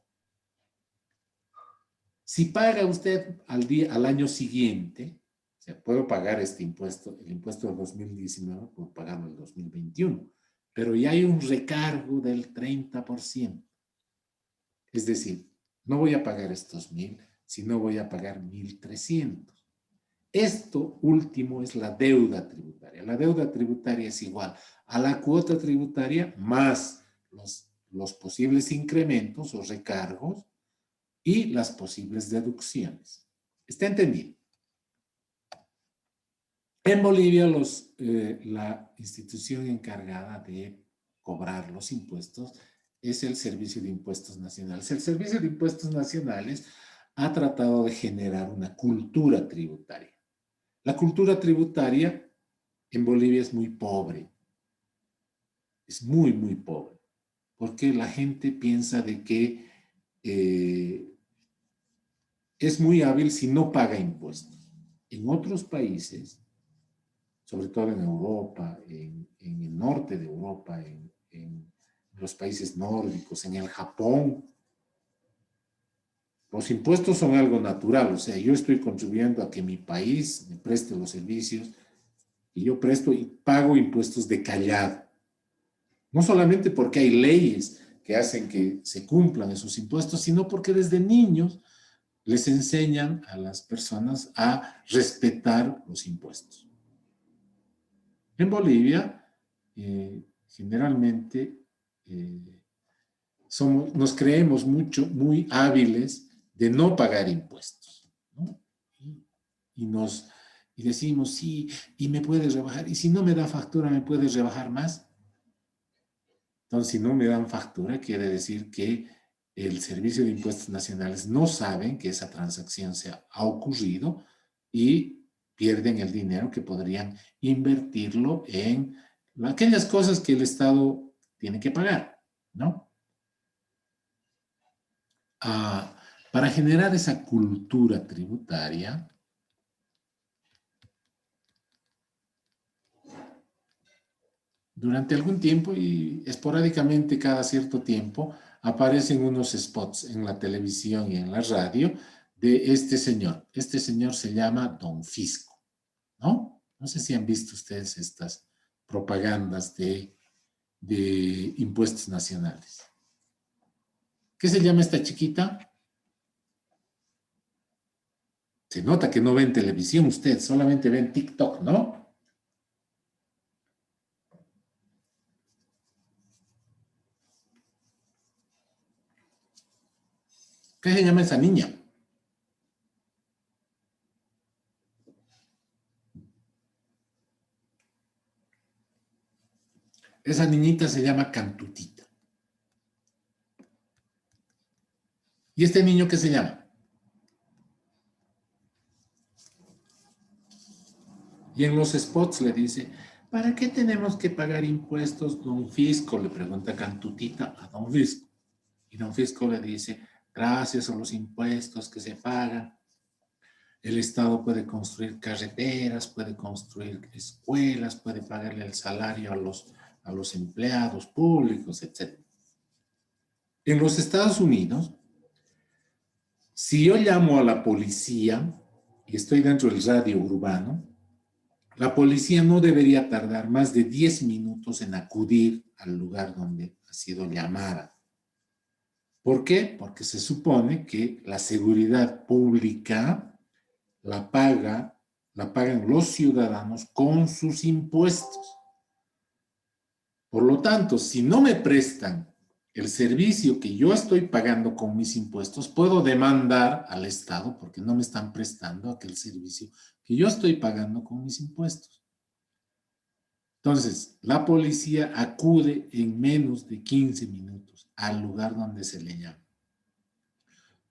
Si paga usted al año siguiente, o sea, puedo pagar este impuesto, el impuesto del 2019, puedo pagarlo el 2021, pero ya hay un recargo del 30%. Es decir, no voy a pagar estos 1.000, sino voy a pagar 1.300. Esto último es la deuda tributaria. La deuda tributaria es igual a la cuota tributaria más los posibles incrementos o recargos y las posibles deducciones. ¿Está entendido? En Bolivia, la institución encargada de cobrar los impuestos es el Servicio de Impuestos Nacionales. El Servicio de Impuestos Nacionales ha tratado de generar una cultura tributaria. La cultura tributaria en Bolivia es muy pobre. Es muy, muy pobre. Porque la gente piensa de que es muy hábil si no paga impuestos. En otros países, sobre todo en Europa, en el norte de Europa, en los países nórdicos, en el Japón, los impuestos son algo natural. O sea, yo estoy contribuyendo a que mi país me preste los servicios y yo presto y pago impuestos de callado. No solamente porque hay leyes que hacen que se cumplan esos impuestos, sino porque desde niños les enseñan a las personas a respetar los impuestos. En Bolivia, generalmente, nos creemos muy hábiles de no pagar impuestos, ¿no? Y decimos, sí, y me puedes rebajar, y si no me da factura, ¿me puedes rebajar más? Entonces, si no me dan factura, quiere decir que el Servicio de Impuestos Nacionales no saben que esa transacción ha ocurrido y pierden el dinero que podrían invertirlo en aquellas cosas que el Estado tiene que pagar, ¿no? Para generar esa cultura tributaria, durante algún tiempo y esporádicamente cada cierto tiempo aparecen unos spots en la televisión y en la radio de este señor. Este señor se llama Don Fisco, ¿no? No sé si han visto ustedes estas propagandas de impuestos nacionales. ¿Qué se llama esta chiquita? Se nota que no ven televisión usted, solamente ven TikTok, ¿no? ¿Qué se llama esa niña? Esa niñita se llama Cantutita. ¿Y este niño qué se llama? Y en los spots le dice, ¿para qué tenemos que pagar impuestos, don Fisco? Le pregunta Cantutita a don Fisco. Y don Fisco le dice, gracias a los impuestos que se pagan, el Estado puede construir carreteras, puede construir escuelas, puede pagarle el salario a los empleados públicos, etc. En los Estados Unidos, si yo llamo a la policía y estoy dentro del radio urbano, la policía no debería tardar más de 10 minutos en acudir al lugar donde ha sido llamada. ¿Por qué? Porque se supone que la seguridad pública la pagan los ciudadanos con sus impuestos. Por lo tanto, si no me prestan el servicio que yo estoy pagando con mis impuestos, puedo demandar al Estado porque no me están prestando aquel servicio que yo estoy pagando con mis impuestos. Entonces, la policía acude en menos de 15 minutos al lugar donde se le llama.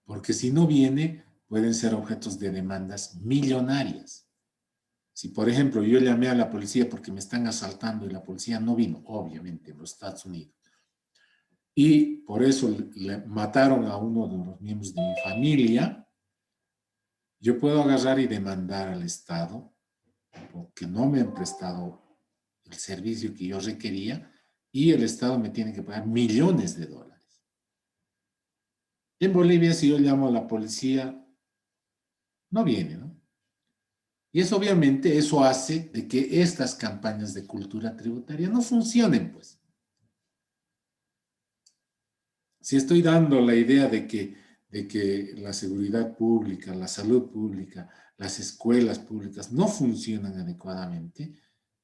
Porque si no viene, pueden ser objetos de demandas millonarias. Si, por ejemplo, yo llamé a la policía porque me están asaltando y la policía no vino, obviamente, en los Estados Unidos, y por eso le mataron a uno de los miembros de mi familia, yo puedo agarrar y demandar al Estado porque no me han prestado el servicio que yo requería y el Estado me tiene que pagar millones de dólares. En Bolivia, si yo llamo a la policía, no viene, ¿no? Y eso obviamente, eso hace de que estas campañas de cultura tributaria no funcionen, pues. Si estoy dando la idea de que la seguridad pública, la salud pública, las escuelas públicas no funcionan adecuadamente,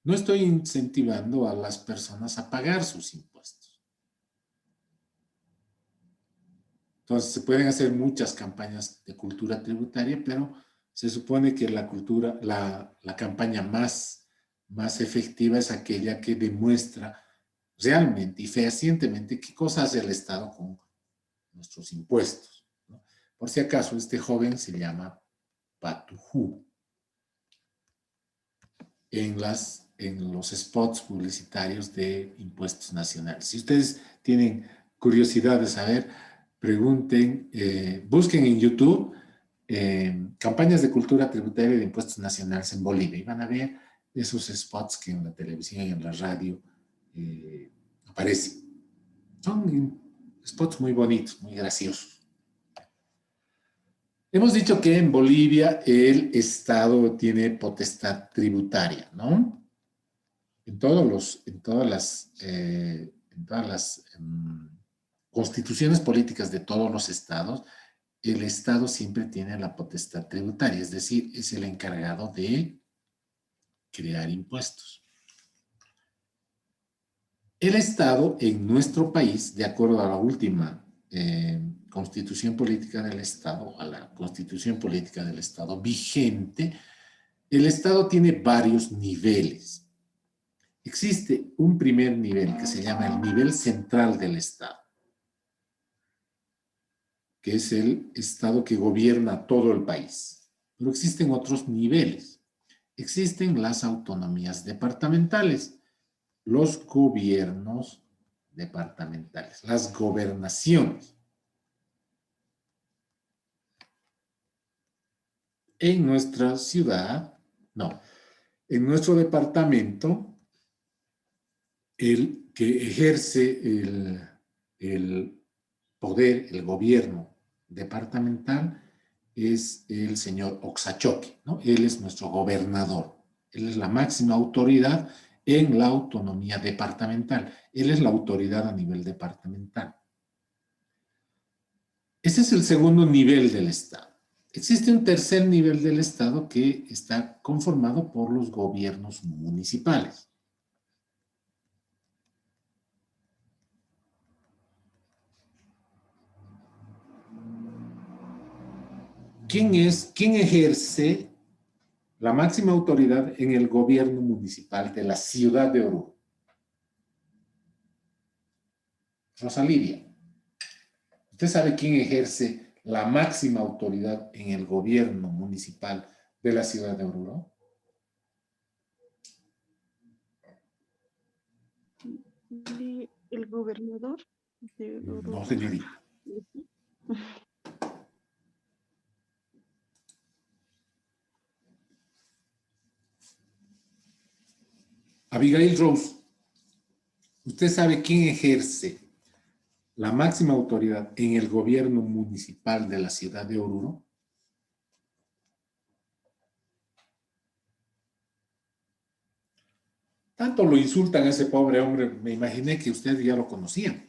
no estoy incentivando a las personas a pagar sus impuestos. Entonces, se pueden hacer muchas campañas de cultura tributaria, pero se supone que la campaña más efectiva es aquella que demuestra realmente y fehacientemente qué cosa hace el Estado con nuestros impuestos, ¿no? Por si acaso, este joven se llama Patujú en los spots publicitarios de impuestos nacionales. Si ustedes tienen curiosidad de saber, pregunten, busquen en YouTube campañas de cultura tributaria de impuestos nacionales en Bolivia y van a ver esos spots que en la televisión y en la radio aparecen. Son spots muy bonitos, muy graciosos. Hemos dicho que en Bolivia el Estado tiene potestad tributaria, ¿no? En todas las constituciones políticas de todos los estados, el Estado siempre tiene la potestad tributaria, es decir, es el encargado de crear impuestos. El Estado en nuestro país, de acuerdo a la última Constitución Política del Estado, a la Constitución Política del Estado vigente, el Estado tiene varios niveles. Existe un primer nivel que se llama el nivel central del Estado, que es el Estado que gobierna todo el país. Pero existen otros niveles. Existen las autonomías departamentales, los gobiernos departamentales, las gobernaciones. En nuestra ciudad, no, en nuestro departamento, el que ejerce el poder, el gobierno departamental, es el señor Oxachoque, ¿no? Él es nuestro gobernador. Él es la máxima autoridad en la autonomía departamental. Él es la autoridad a nivel departamental. Ese es el segundo nivel del Estado. Existe un tercer nivel del Estado que está conformado por los gobiernos municipales. ¿Quién ejerce la máxima autoridad en el gobierno municipal de la ciudad de Oruro? Rosa Lidia, ¿usted sabe quién ejerce la máxima autoridad en el gobierno municipal de la ciudad de Oruro? El gobernador de No, Oruro. señorita. Abigail Rose, ¿usted sabe quién ejerce la máxima autoridad en el gobierno municipal de la ciudad de Oruro? Tanto lo insultan a ese pobre hombre, me imaginé que usted ya lo conocía.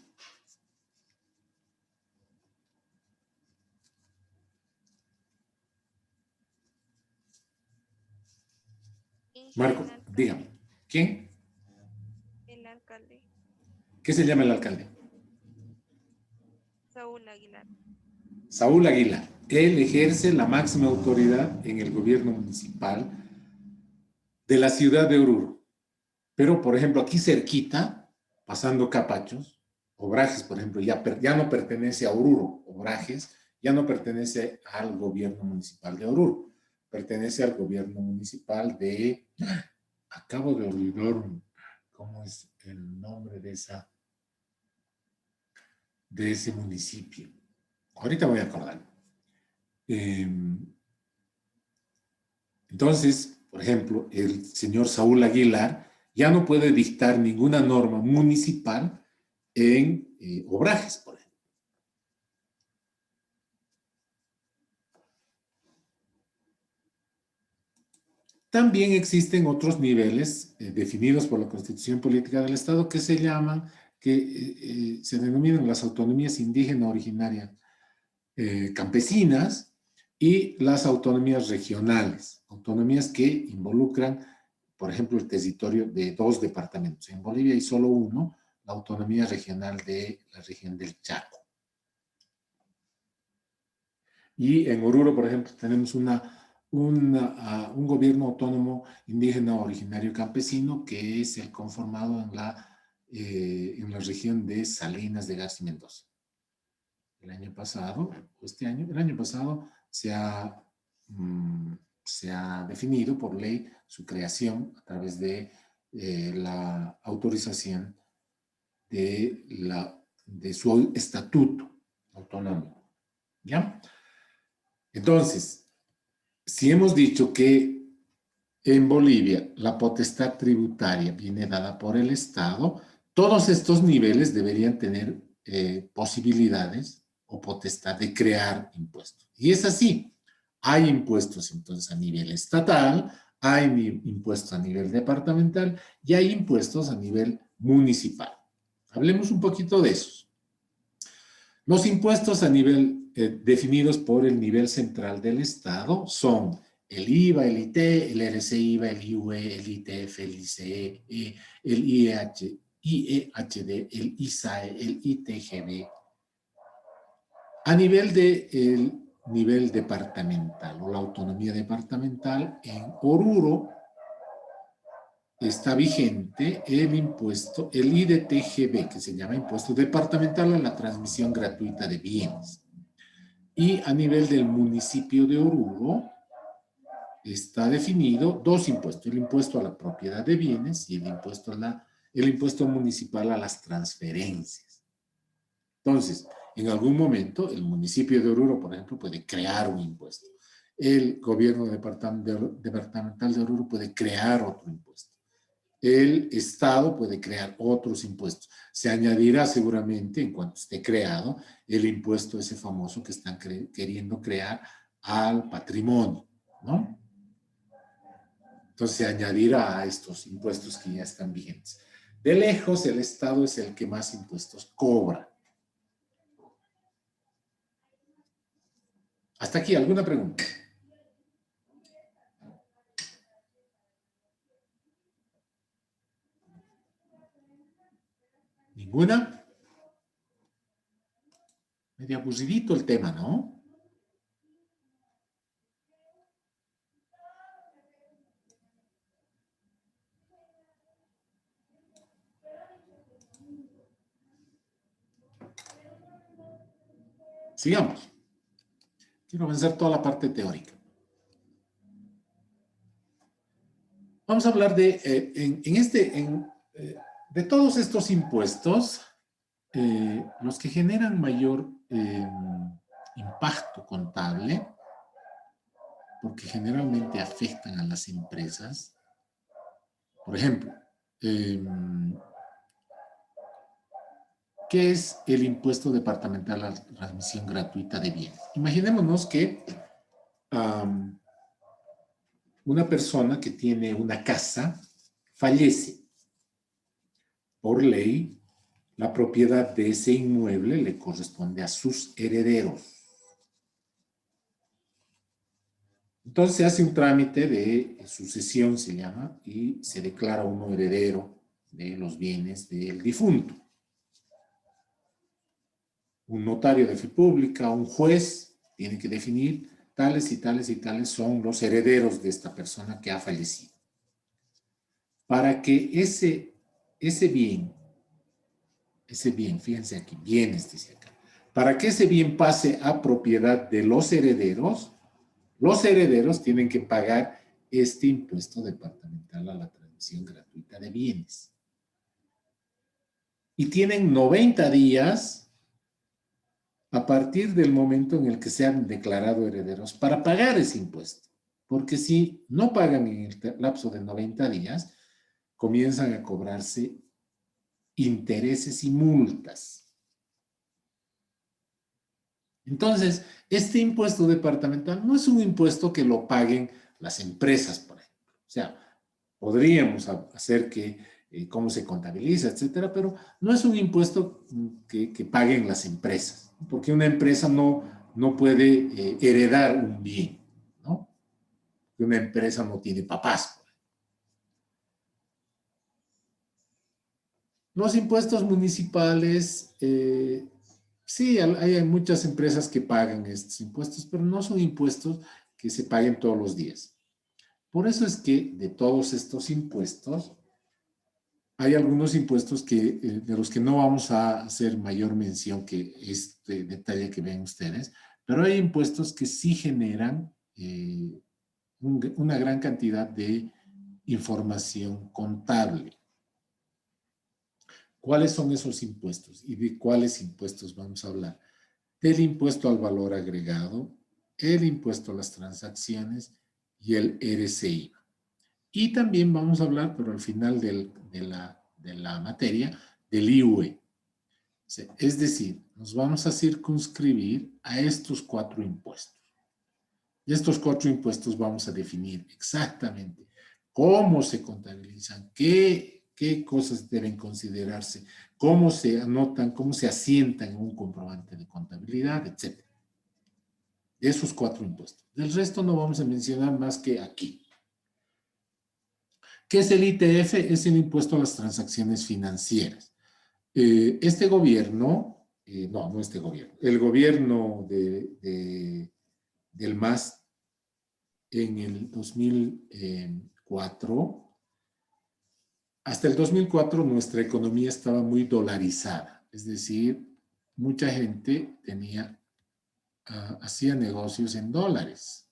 Marco, El alcalde. dígame, ¿quién? El alcalde, ¿Qué se llama el alcalde? Saúl Aguilar. Saúl Aguilar. Él ejerce la máxima autoridad en el gobierno municipal de la ciudad de Oruro. Pero, por ejemplo, aquí cerquita, pasando Capachos, Obrajes, por ejemplo, ya no pertenece a Oruro. Obrajes ya no pertenece al gobierno municipal de Oruro. Pertenece al gobierno municipal de... Acabo de olvidar cómo es el nombre de ese municipio. Ahorita voy a acordar. Entonces, por ejemplo, el señor Saúl Aguilar ya no puede dictar ninguna norma municipal en Obrajes, por ejemplo. También existen otros niveles definidos por la Constitución Política del Estado que se llaman, que se denominan las autonomías indígenas originarias campesinas y las autonomías regionales, autonomías que involucran, por ejemplo, el territorio de 2 departamentos. En Bolivia hay solo uno, la autonomía regional de la región del Chaco. Y en Oruro, por ejemplo, tenemos un gobierno autónomo indígena originario campesino que es el conformado en la región de Salinas de García Mendoza. El año pasado, o este año, el año pasado se ha definido por ley su creación a través de la autorización de su estatuto autonómico. ¿Ya? Entonces, si hemos dicho que en Bolivia la potestad tributaria viene dada por el Estado, todos estos niveles deberían tener posibilidades o potestad de crear impuestos. Y es así. Hay impuestos entonces a nivel estatal, hay impuestos a nivel departamental y hay impuestos a nivel municipal. Hablemos un poquito de esos. Los impuestos a nivel definidos por el nivel central del Estado son el IVA, el IT, el RC-IVA, el IUE, el ITF, el ICE, el IEHD, el ISAE, el ITGB. A nivel nivel departamental o la autonomía departamental, en Oruro está vigente el impuesto, el IDTGB, que se llama Impuesto Departamental a la Transmisión Gratuita de Bienes. Y a nivel del municipio de Oruro está definido 2 impuestos, el impuesto a la propiedad de bienes y el impuesto municipal a las transferencias. Entonces, en algún momento, el municipio de Oruro, por ejemplo, puede crear un impuesto. El gobierno departamental de Oruro puede crear otro impuesto. El Estado puede crear otros impuestos. Se añadirá seguramente, en cuanto esté creado, el impuesto ese famoso que están queriendo crear al patrimonio, ¿no? Entonces se añadirá a estos impuestos que ya están vigentes. De lejos, el Estado es el que más impuestos cobra. Hasta aquí, ¿alguna pregunta? ¿Ninguna? Medio aburridito el tema, ¿no? sigamos. Quiero avanzar toda la parte teórica. Vamos a hablar de todos estos impuestos, los que generan mayor impacto contable, porque generalmente afectan a las empresas. Por ejemplo, ¿qué es el impuesto departamental a la transmisión gratuita de bienes? Imaginémonos que una persona que tiene una casa fallece. Por ley, la propiedad de ese inmueble le corresponde a sus herederos. Entonces se hace un trámite de sucesión, se llama, y se declara uno heredero de los bienes del difunto. Un notario de fe pública, un juez, tiene que definir tales y tales y tales son los herederos de esta persona que ha fallecido. Para que ese bien, fíjense aquí, bienes, dice acá, para que ese bien pase a propiedad de los herederos tienen que pagar este impuesto departamental a la transmisión gratuita de bienes. Y tienen 90 días a partir del momento en el que se han declarado herederos para pagar ese impuesto. Porque si no pagan en el lapso de 90 días, comienzan a cobrarse intereses y multas. Entonces, este impuesto departamental no es un impuesto que lo paguen las empresas, por ejemplo. O sea, podríamos hacer que cómo se contabiliza, etcétera, pero no es un impuesto que paguen las empresas, porque una empresa no puede heredar un bien, ¿no? Porque una empresa no tiene papás. Los impuestos municipales, sí, hay muchas empresas que pagan estos impuestos, pero no son impuestos que se paguen todos los días. Por eso es que de todos estos impuestos, hay algunos impuestos de los que no vamos a hacer mayor mención que este detalle que ven ustedes, pero hay impuestos que sí generan una gran cantidad de información contable. ¿Cuáles son esos impuestos? ¿Y de cuáles impuestos vamos a hablar? Del impuesto al valor agregado, el impuesto a las transacciones y el RCI. Y también vamos a hablar, pero al final de la materia, del IUE. Es decir, nos vamos a circunscribir a estos 4 impuestos. Y estos 4 impuestos vamos a definir exactamente cómo se contabilizan, qué cosas deben considerarse, cómo se anotan, cómo se asientan en un comprobante de contabilidad, etc. De esos 4 impuestos. Del resto no vamos a mencionar más que aquí. ¿Qué es el ITF? Es el impuesto a las transacciones financieras. Este gobierno, no este gobierno, el gobierno del MAS en el 2004, hasta el 2004 nuestra economía estaba muy dolarizada, es decir, mucha gente hacía negocios en dólares.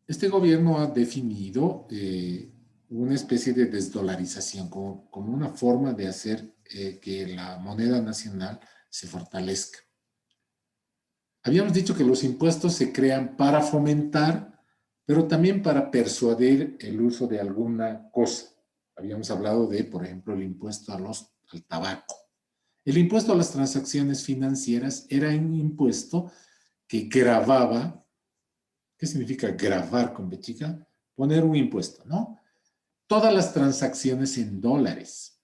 Este gobierno ha definido una especie de desdolarización como una forma de hacer que la moneda nacional se fortalezca. Habíamos dicho que los impuestos se crean para fomentar, pero también para persuadir el uso de alguna cosa. Habíamos hablado de, por ejemplo, el impuesto al tabaco. El impuesto a las transacciones financieras era un impuesto que gravaba. ¿Qué significa gravar con B chica? Poner un impuesto, ¿no? Todas las transacciones en dólares.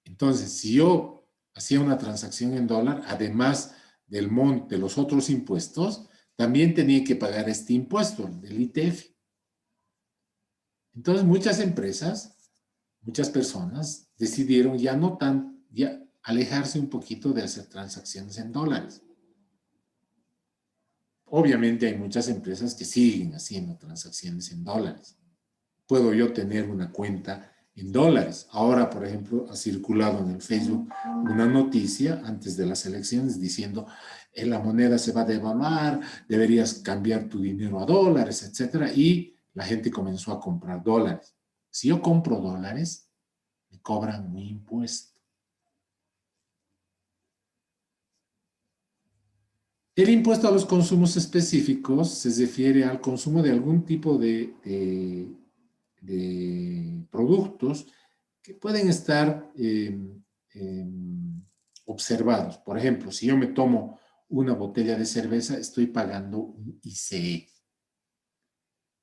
Entonces, si yo hacía una transacción en dólar, además del monte de los otros impuestos, también tenía que pagar este impuesto, el ITF. Entonces, muchas empresas, muchas personas decidieron ya alejarse un poquito de hacer transacciones en dólares. Obviamente hay muchas empresas que siguen haciendo transacciones en dólares. Puedo yo tener una cuenta en dólares. Ahora, por ejemplo, ha circulado en el Facebook una noticia antes de las elecciones diciendo la moneda se va a devaluar, deberías cambiar tu dinero a dólares, etcétera, y la gente comenzó a comprar dólares. Si yo compro dólares, me cobran mi impuesto. El impuesto a los consumos específicos se refiere al consumo de algún tipo de productos que pueden estar observados. Por ejemplo, si yo me tomo una botella de cerveza, estoy pagando un ICE.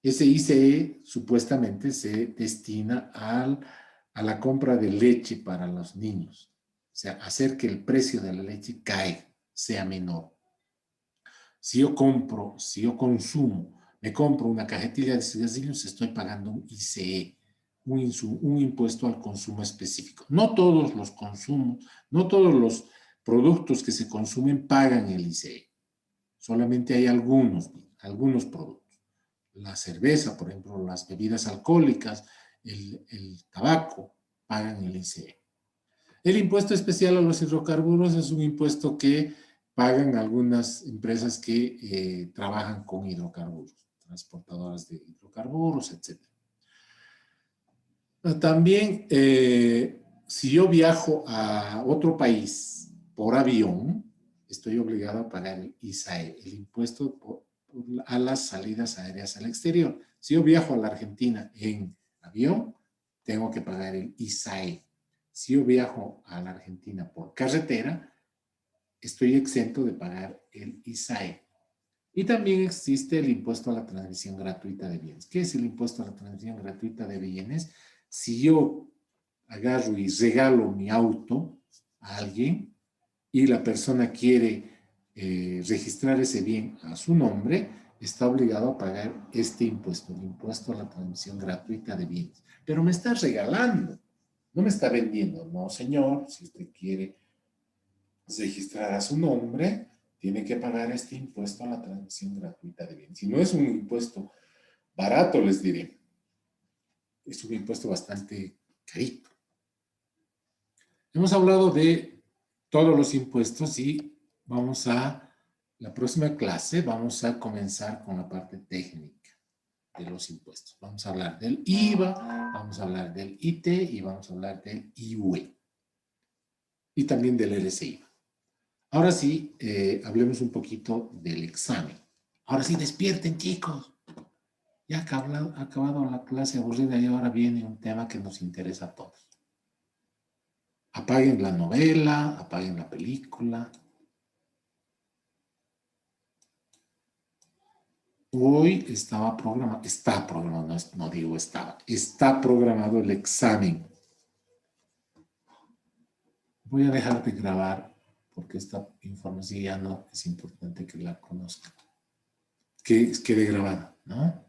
Ese ICE supuestamente se destina a la compra de leche para los niños. O sea, hacer que el precio de la leche caiga, sea menor. Si yo consumo, me compro una cajetilla de cigarrillos, estoy pagando un ICE, un impuesto al consumo específico. No todos los consumos, no todos los productos que se consumen pagan el ICE. Solamente hay algunos productos. La cerveza, por ejemplo, las bebidas alcohólicas, el tabaco, pagan el ICE. El impuesto especial a los hidrocarburos es un impuesto que pagan algunas empresas que trabajan con hidrocarburos, transportadoras de hidrocarburos, etc. También, si yo viajo a otro país por avión, estoy obligado a pagar el ISAE, el impuesto a las salidas aéreas al exterior. Si yo viajo a la Argentina en avión, tengo que pagar el ISAE. Si yo viajo a la Argentina por carretera, estoy exento de pagar el ISAE. Y también existe el impuesto a la transmisión gratuita de bienes. ¿Qué es el impuesto a la transmisión gratuita de bienes? Si yo agarro y regalo mi auto a alguien y la persona quiere registrar ese bien a su nombre, está obligado a pagar este impuesto, el impuesto a la transmisión gratuita de bienes. Pero me está regalando, no me está vendiendo. No, señor, si usted quiere registrar a su nombre, tiene que pagar este impuesto a la transmisión gratuita de bienes. Si no es un impuesto barato, les diré. Es un impuesto bastante carito. Hemos hablado de todos los impuestos y la próxima clase vamos a comenzar con la parte técnica de los impuestos. Vamos a hablar del IVA, vamos a hablar del IT y vamos a hablar del IUE. Y también del RCI. Ahora sí, hablemos un poquito del examen. Ahora sí, despierten, chicos. Ya ha acabado la clase aburrida y ahora viene un tema que nos interesa a todos. Apaguen la novela, apaguen la película. Hoy está programado el examen. Voy a dejar de grabar porque esta información ya no es importante que la conozcan. Que quede grabada, ¿no?